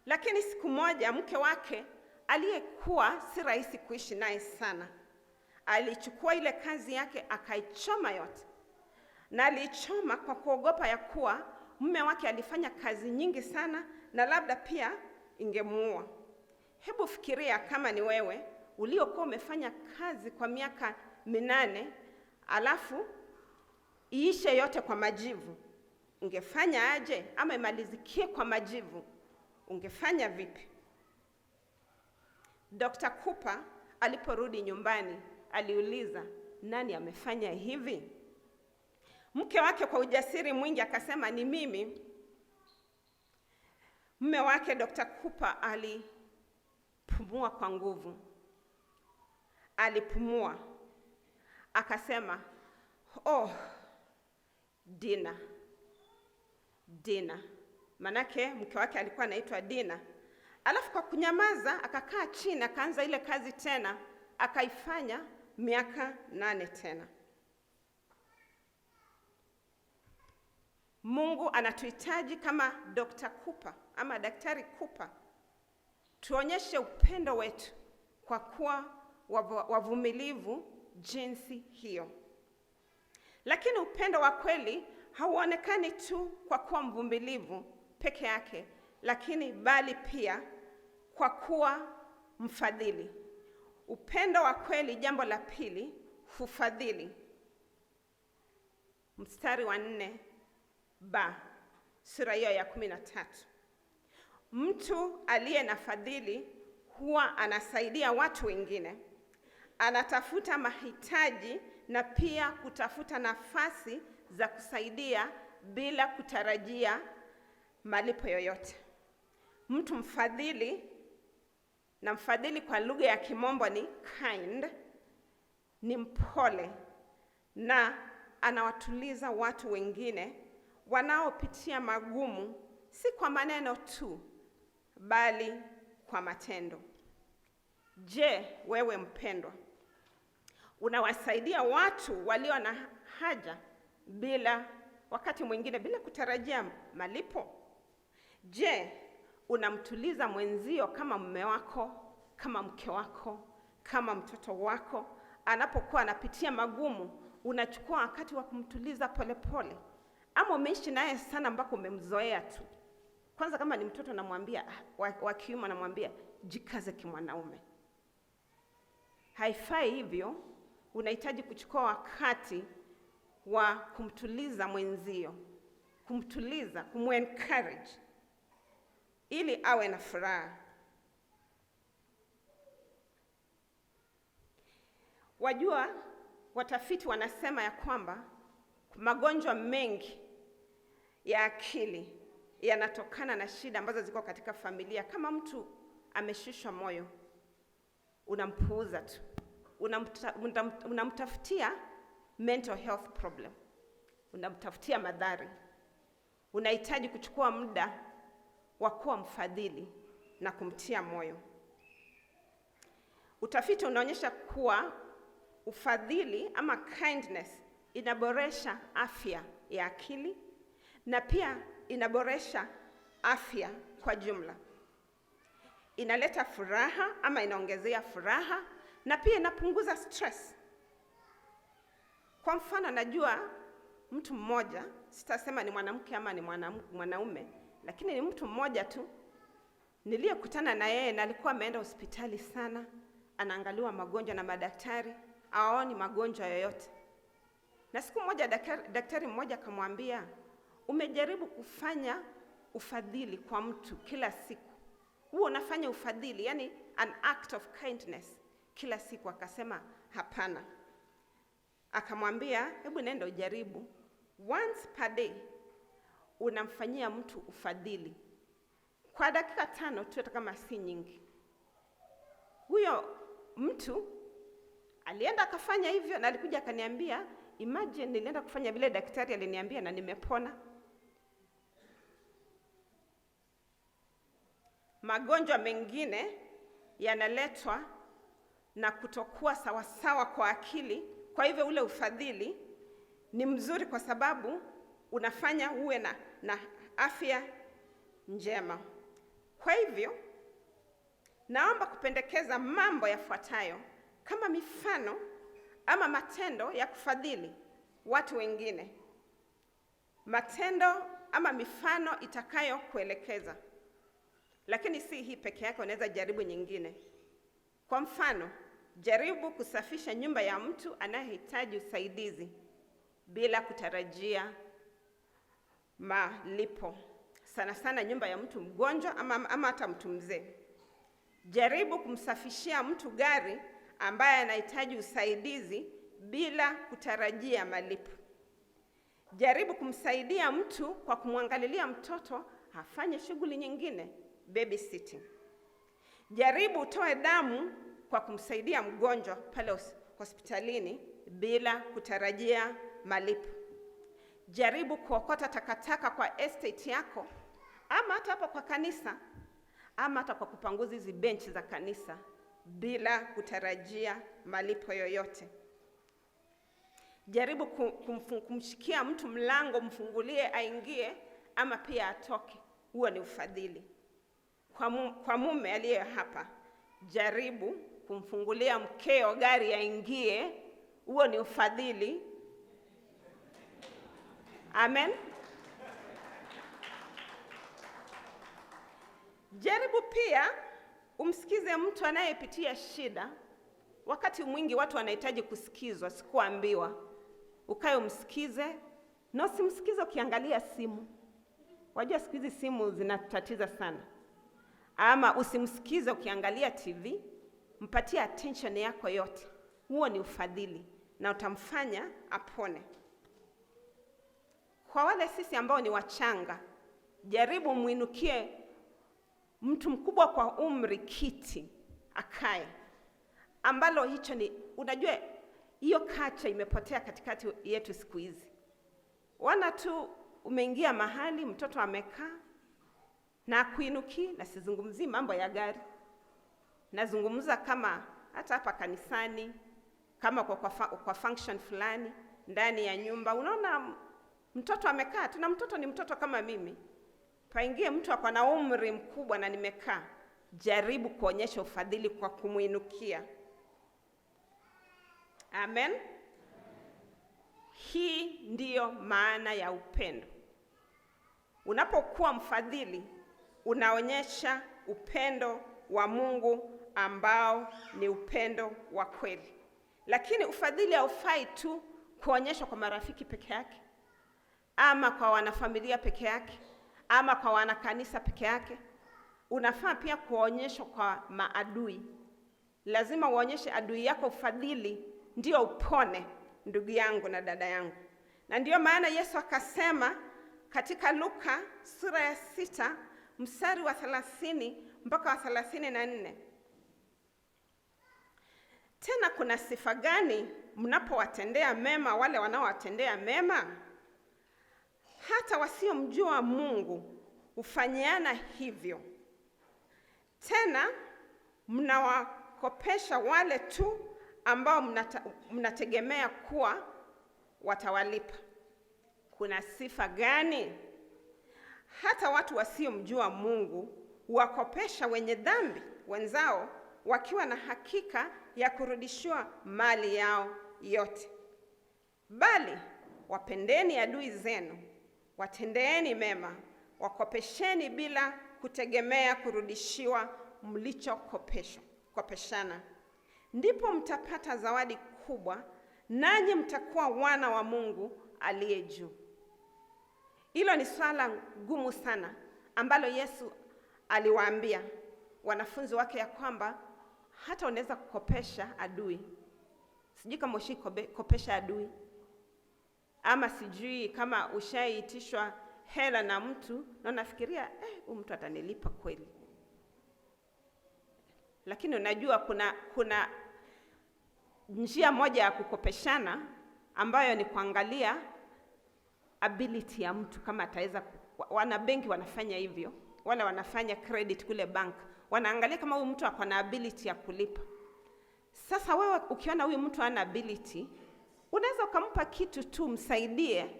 lakini siku moja mke wake aliyekuwa si rahisi kuishi naye sana, alichukua ile kazi yake akaichoma yote. Na alichoma kwa kuogopa ya kuwa mume wake alifanya kazi nyingi sana na labda pia ingemuua. Hebu fikiria kama ni wewe uliokuwa umefanya kazi kwa miaka 8 alafu iishe yote kwa majivu. Ungefanya aje? Ama imalizikie kwa majivu, ungefanya vipi? Dr. Cooper aliporudi nyumbani aliuliza, nani amefanya hivi? Mke wake kwa ujasiri mwingi akasema, ni mimi. Mume wake Dr. Cooper alipumua kwa nguvu. Alipumua akasema, oh, Dina. Manake mke wake alikuwa anaitwa Dina. Alafu kwa kunyamaza akakaa chini akaanza ile kazi tena, akaifanya miaka 8 tena. Mungu anatuhitaji kama Dr. Cooper ama Daktari Cooper, tuonyeshe upendo wetu kwa kuwa wavumilivu jinsi hiyo. Lakini upendo wa kweli hauonekani tu kwa kuwa mvumilivu peke yake, lakini bali pia kwa kuwa mfadhili. Upendo wa kweli, jambo la pili, hufadhili. Mstari wa 4b, sura hiyo ya 13. Mtu aliye na fadhili huwa anasaidia watu wengine, anatafuta mahitaji na pia kutafuta nafasi za kusaidia bila kutarajia malipo yoyote. Mtu mfadhili, na mfadhili kwa lugha ya Kimombo ni kind, ni mpole na anawatuliza watu wengine wanaopitia magumu, si kwa maneno tu bali kwa matendo. Je, wewe mpendwa, unawasaidia watu walio na haja wakati mwingine bila kutarajia malipo? Je, unamtuliza mwenzio kama mume wako, kama mke wako, kama mtoto wako anapokuwa anapitia magumu? Unachukua wakati wa kumtuliza polepole, ama umeishi naye sana mpaka umemzoea tu? Kwanza kama ni mtoto namwambia, wa kiume namwambia, jikaze kimwanaume. Haifai hivyo. Unahitaji kuchukua wakati wa kumtuliza mwenzio, kumtuliza, kumencourage ili awe na furaha. Wajua, watafiti wanasema ya kwamba magonjwa mengi ya akili yanatokana na shida ambazo ziko katika familia. Kama mtu ameshushwa moyo, unampuuza tu, unamtafutia mental health problem, unamtafutia madhari, unahitaji kuchukua muda wa kuwa mfadhili na kumtia moyo. Utafiti unaonyesha kuwa ufadhili ama kindness inaboresha afya ya akili na pia inaboresha afya kwa jumla. Inaleta furaha ama inaongezea furaha na pia inapunguza stress. Kwa mfano, najua mtu mmoja, sitasema ni mwanamke ama ni mwanaume, lakini ni mtu mmoja tu niliyekutana na yeye na alikuwa ameenda hospitali sana, anaangaliwa magonjwa na madaktari, haoni magonjwa yoyote. Na siku moja daktari mmoja akamwambia, umejaribu kufanya ufadhili kwa mtu kila siku? Huo unafanya ufadhili, yani an act of kindness kila siku? Akasema hapana. Akamwambia, hebu nenda ujaribu. Once per day unamfanyia mtu ufadhili kwa dakika 5 tu, hata kama si nyingi. Huyo mtu alienda akafanya hivyo na alikuja akaniambia, imagine nilienda kufanya vile daktari aliniambia na nimepona. Magonjwa mengine yanaletwa na kutokuwa sawasawa kwa akili. Kwa hivyo ule ufadhili ni mzuri kwa sababu unafanya uwe na afya njema. Kwa hivyo naomba kupendekeza mambo yafuatayo kama mifano ama matendo ya kufadhili watu wengine. Matendo ama mifano itakayo kuelekeza. Lakini si hii peke yake, unaweza jaribu nyingine. Kwa mfano, jaribu kusafisha nyumba ya mtu anayehitaji usaidizi bila kutarajia malipo. Sana sana nyumba ya mtu mgonjwa ama hata mtu mzee. Jaribu kumsafishia mtu gari ambaye anahitaji usaidizi bila kutarajia malipo. Jaribu kumsaidia mtu kwa kumwangalilia mtoto afanye shughuli nyingine, babysitting. Jaribu utoe damu kwa kumsaidia mgonjwa pale hospitalini bila kutarajia malipo. Jaribu kuokota takataka kwa estate yako ama hata hapo kwa kanisa ama hata kwa kupanguza hizi benchi za kanisa bila kutarajia malipo yoyote. Jaribu kumshikia mtu mlango, mfungulie aingie ama pia atoke. Huo ni ufadhili. Kwa mume aliye hapa, jaribu kumfungulia mkeo gari aingie. Huo ni ufadhili. Amen. Jaribu pia umsikize mtu anayepitia shida. Wakati mwingi watu wanahitaji kusikizwa, si kuambiwa. Ukae umsikize, na usimsikize ukiangalia simu. Wajua siku hizi simu zinatatiza sana. Ama usimsikize ukiangalia TV, mpatie attention yako yote. Huo ni ufadhili na utamfanya apone. Kwa wale sisi ambao ni wachanga, jaribu muinukie mtu mkubwa kwa umri kiti akae. Ambalo hicho ni, unajua hiyo kacha imepotea katikati yetu siku hizi. Wana tu umeingia mahali mtoto amekaa na kuinuki, na sizungumzi mambo ya gari. Nazungumza kama hata hapa kanisani, kama kwa function fulani ndani ya nyumba. Unaona mtoto amekaa, tuna mtoto ni mtoto kama mimi. Paingie mtu ako na umri mkubwa na nimekaa. Jaribu kuonyesha ufadhili kwa kumuinukia. Amen. Hii ndiyo maana ya upendo. Unapokuwa mfadhili, unaonyesha upendo wa Mungu ambao ni upendo wa kweli. Lakini ufadhili haufai tu kuonyeshwa kwa marafiki peke yake, ama kwa wanafamilia peke yake, ama kwa wanakanisa peke yake. Unafaa pia kuonyeshwa kwa maadui. Lazima uonyeshe adui yako ufadhili, ndio upone, ndugu yangu na dada yangu. Na ndio maana Yesu akasema katika Luka sura ya 6 mstari wa 30 mpaka wa 34. Tena kuna sifa gani mnapowatendea mema wale wanaowatendea mema? Hata wasiomjua Mungu hufanyiana hivyo. Tena mnawakopesha wale tu ambao mnategemea kuwa watawalipa. Kuna sifa gani? Hata watu wasiomjua Mungu huwakopesha wenye dhambi wenzao wakiwa na hakika ya kurudishiwa mali yao yote. Bali wapendeni adui zenu, watendeeni mema, wakopesheni bila kutegemea kurudishiwa mlichokopeshana. Ndipo mtapata zawadi kubwa, nanyi mtakuwa wana wa Mungu aliye juu. Hilo ni swala gumu sana ambalo Yesu aliwaambia wanafunzi wake ya kwamba hata unaweza kukopesha adui. Sijui kama ushikopesha adui, ama sijui kama ushaitishwa hela na mtu na unafikiria huyu mtu atanilipa kweli. Lakini unajua kuna njia moja ya kukopeshana ambayo ni kuangalia ability ya mtu, kama ataweza. Wana benki wanafanya hivyo, wale wanafanya credit kule bank, wanaangalia kama huyu mtu ako na ability ya kulipa. Sasa wewe ukiona huyu mtu hana ability, unaweza ukampa kitu tu msaidie,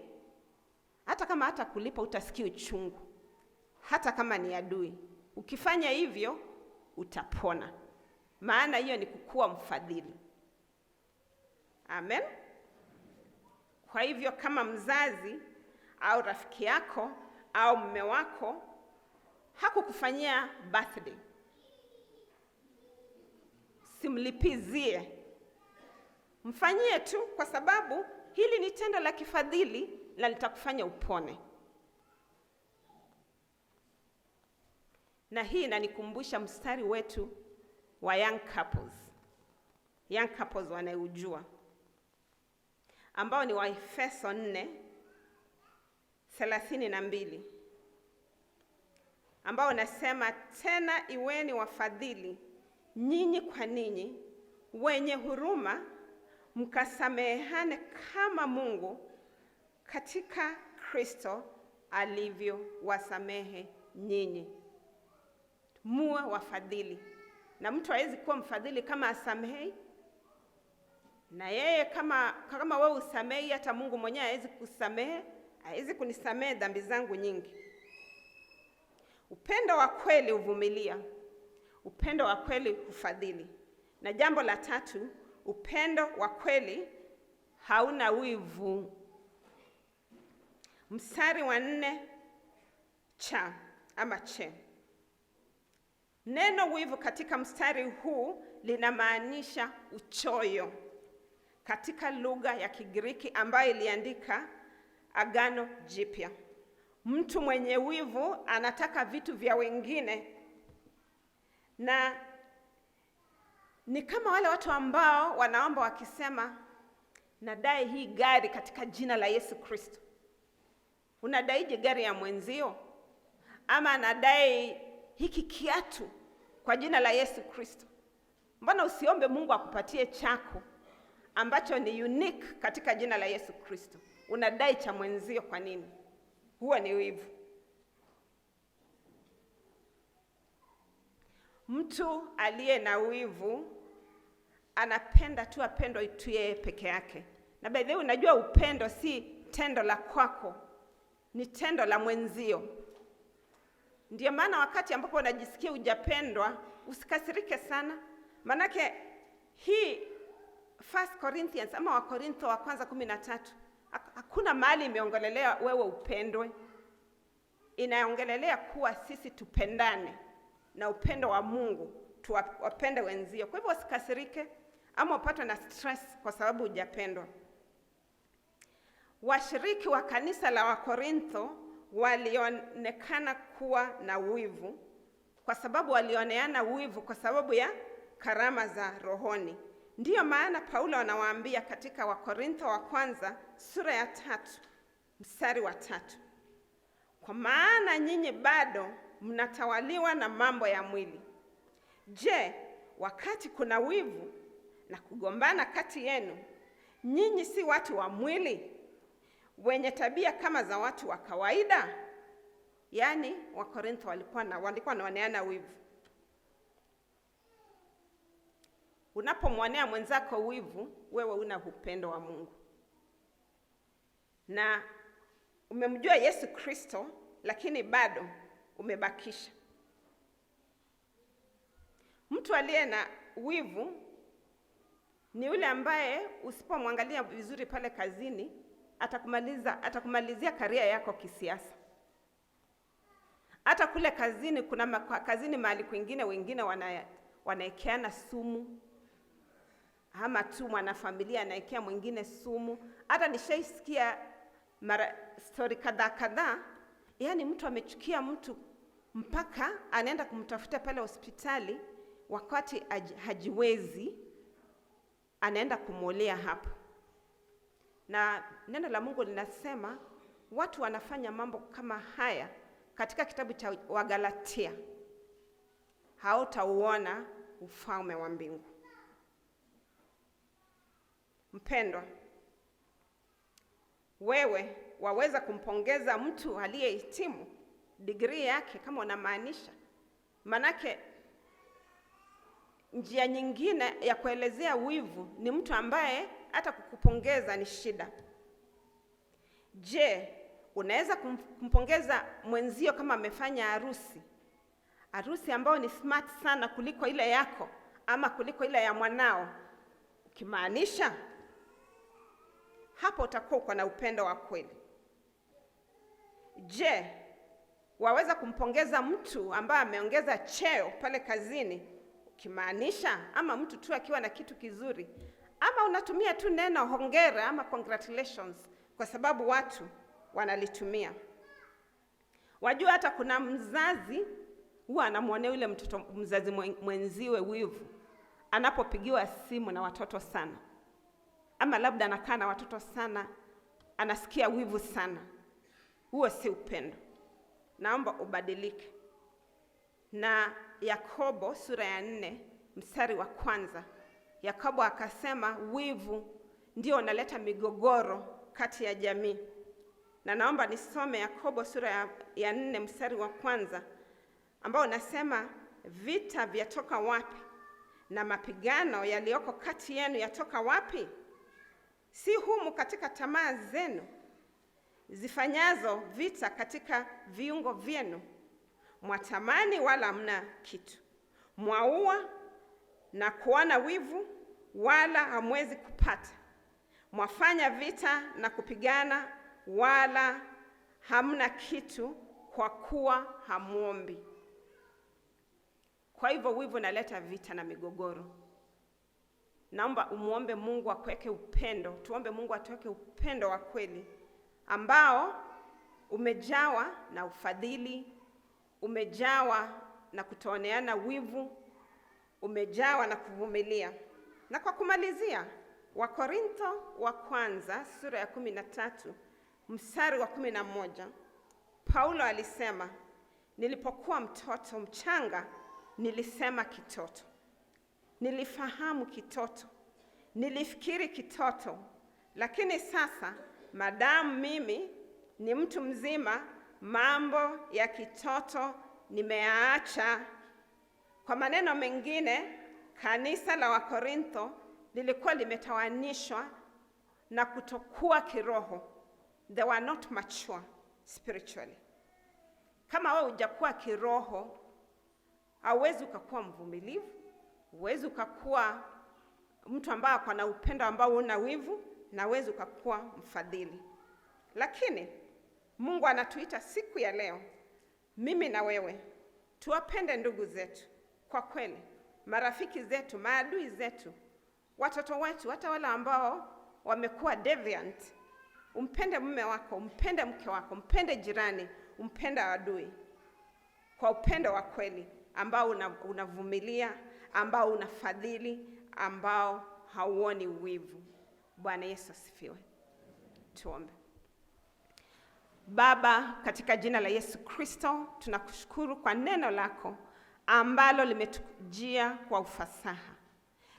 hata kama hata kulipa utasikia uchungu, hata kama ni adui. Ukifanya hivyo utapona, maana hiyo ni kukuwa mfadhili. Amen. Kwa hivyo kama mzazi au rafiki yako au mume wako hakukufanyia birthday, simlipizie, mfanyie tu, kwa sababu hili ni tendo la kifadhili na litakufanya upone. Na hii inanikumbusha mstari wetu wa young couples wanaujua, ambao ni wa Efeso 4:32, ambao unasema, tena iweni wafadhili nyinyi kwa ninyi, wenye huruma, mkasamehane kama Mungu katika Kristo alivyowasamehe nyinyi. Muwe wafadhili. Na mtu hawezi kuwa mfadhili kama asamehei. Na yeye kama wewe usamehei, hata Mungu mwenyewe hawezi kusamehe, hawezi kunisamehe dhambi zangu nyingi. Upendo wa kweli huvumilia. Upendo wa kweli hufadhili. Na jambo la tatu, upendo wa kweli hauna wivu. Mstari wa 4 che. Neno wivu katika mstari huu linamaanisha uchoyo katika lugha ya Kigiriki ambayo iliandika Agano Jipya. Mtu mwenye wivu anataka vitu vya wengine, na ni kama wale watu ambao wanaomba wakisema, nadai hii gari katika jina la Yesu Kristo. Unadaije gari ya mwenzio? Ama nadai hiki kiatu kwa jina la Yesu Kristo. Mbona usiombe Mungu akupatie chako ambacho ni unique katika jina la Yesu Kristo? Unadai cha mwenzio kwa nini? Huo ni wivu. Mtu aliye na wivu anapenda tu apendwe tu yeye peke yake. Na by the way, unajua upendo si tendo la kwako, ni tendo la mwenzio. Ndiyo maana wakati ambapo unajisikia hujapendwa, usikasirike sana. Manake hii 1 Corinthians ama Wakorintho wa kwanza 13, hakuna mahali imeongelelea wewe upendwe. Inaongelelea kuwa sisi tupendane na upendo wa Mungu, tuwapende wenzio. Kwa hivyo usikasirike ama upatwe na stress kwa sababu hujapendwa. Washiriki wa kanisa la Wakorintho walionekana kuwa na wivu, kwa sababu walioneana wivu kwa sababu ya karama za rohoni. Ndiyo maana Paulo anawaambia katika Wakorintho wa kwanza sura ya 3 mstari wa 3, kwa maana nyinyi bado mnatawaliwa na mambo ya mwili. Je, wakati kuna wivu na kugombana kati yenu, nyinyi si watu wa mwili wenye tabia kama za watu wa kawaida? Yaani Wakorintho walikuwa wanaoneana wivu. Unapomwonea mwenzako wivu, wewe una upendo wa Mungu. Na umemjua Yesu Kristo, lakini bado umebakisha. Mtu aliye na wivu ni yule ambaye usipomwangalia vizuri pale kazini, atakumalizia karia yako kisiasa. Hata kule kazini, kuna kazini mahali kwingine wengine wanaekeana sumu, ama tu mwanafamilia anaekea mwingine sumu. Hata nishaisikia story kadhaa, yaani mtu amechukia mtu mpaka anaenda kumtafuta pale hospitali, wakati hajiwezi anaenda kumolea hapo. Na neno la Mungu linasema watu wanafanya mambo kama haya katika kitabu cha Wagalatia, hautauona ufalme wa mbingu. Mpendwa, wewe waweza kumpongeza mtu aliyehitimu degree yake kama unamaanisha? Manake njia nyingine ya kuelezea wivu ni mtu ambaye hata kukupongeza ni shida. Je, unaweza kumpongeza mwenzio kama amefanya harusi ambayo ni smart sana kuliko ile yako ama kuliko ile ya mwanao? Ukimaanisha hapo utakuwa uko na upendo wa kweli. Je, waweza kumpongeza mtu ambaye ameongeza cheo pale kazini? Ukimaanisha ama mtu tu akiwa na kitu kizuri, ama unatumia tu neno hongera ama congratulations kwa sababu watu wanalitumia? Wajua hata kuna mzazi huwa anamwonea yule mzazi mwenziwe wivu anapopigiwa simu na watoto sana, ama labda anakaa na watoto sana, anasikia wivu sana. Huo si upendo. Naomba ubadilike. Na Yakobo sura ya 4 mstari wa 1, Yakobo akasema wivu ndio unaleta migogoro kati ya jamii. Na naomba nisome Yakobo sura ya 4 mstari wa 1 ambao unasema, vita vyatoka wapi na mapigano yaliyoko kati yenu yatoka wapi? Si humu katika tamaa zenu zifanyazo vita katika viungo vyenu? Mwatamani wala hamna kitu, mwaua na kuona wivu wala hamwezi kupata. Mwafanya vita na kupigana wala hamna kitu, kwa kuwa hamuombi. Kwa hivyo wivu unaleta vita na migogoro. Naomba umuombe Mungu akuweke upendo. Tuombe Mungu atuweke upendo wa kweli ambao umejawa na ufadhili, umejawa na kutooneana wivu, umejawa na kuvumilia. Na kwa kumalizia, Wakorintho wa kwanza sura ya 13 mstari wa 11, Paulo alisema, nilipokuwa mtoto mchanga nilisema kitoto, nilifahamu kitoto, nilifikiri kitoto, lakini sasa madamu mimi ni mtu mzima, mambo ya kitoto nimeyaacha. Kwa maneno mengine, kanisa la Wakorintho lilikuwa limetawanishwa na kutokuwa kiroho. They were not mature spiritually. Kama wewe hujakuwa kiroho, hauwezi ukakuwa mvumilivu, huwezi ukakuwa mtu ambaye ako na upendo ambao una wivu, na huwezi ukakuwa mfadhili. Lakini Mungu anatuita siku ya leo, mimi na wewe, tuwapende ndugu zetu kwa kweli, marafiki zetu, maadui zetu, watoto wetu, hata wale ambao wamekuwa deviant. Umpende mume wako, umpende mke wako, umpende jirani, umpende adui, kwa upendo wa kweli ambao unavumilia, ambao unafadhili, ambao hauoni wivu. Bwana Yesu asifiwe. Tuombe. Baba, katika jina la Yesu Kristo, tunakushukuru kwa neno lako ambalo limetujia kwa ufasaha.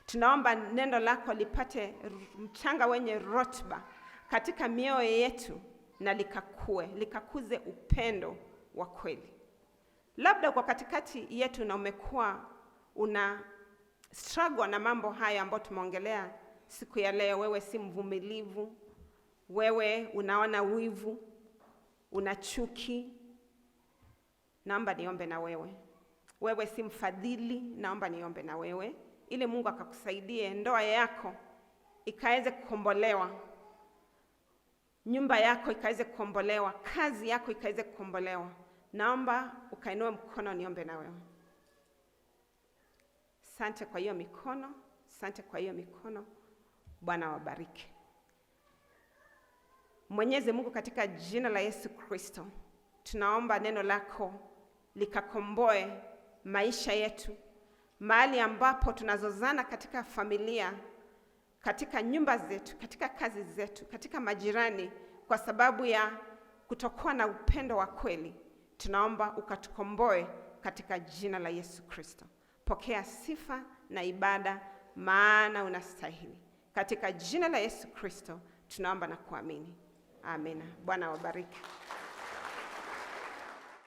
Tunaomba neno lako lipate mchanga wenye rotba katika mioyo yetu na likakuze upendo wa kweli. Labda kwa katikati yetu na umekuwa una struggle na mambo haya ambayo tumeongelea siku ya leo. Wewe si mvumilivu, wewe unaona wivu, una chuki, naomba niombe na wewe. Wewe si mfadhili, naomba niombe na wewe ili Mungu akakusaidie ndoa yako ikaweze kukombolewa, nyumba yako ikaweze kukombolewa, kazi yako ikaweze kukombolewa. Naomba ukainue mkono niombe na wewe. Asante kwa hiyo mikono, asante kwa hiyo mikono. Bwana wabariki. Mwenyezi Mungu, katika jina la Yesu Kristo, tunaomba neno lako likakomboe maisha yetu, mahali ambapo tunazozana katika familia, katika nyumba zetu, katika kazi zetu, katika majirani, kwa sababu ya kutokuwa na upendo wa kweli. Tunaomba ukatukomboe katika jina la Yesu Kristo. Pokea sifa na ibada, maana unastahili. Katika jina la Yesu Kristo tunaomba na kuamini. Amina. Bwana wabariki.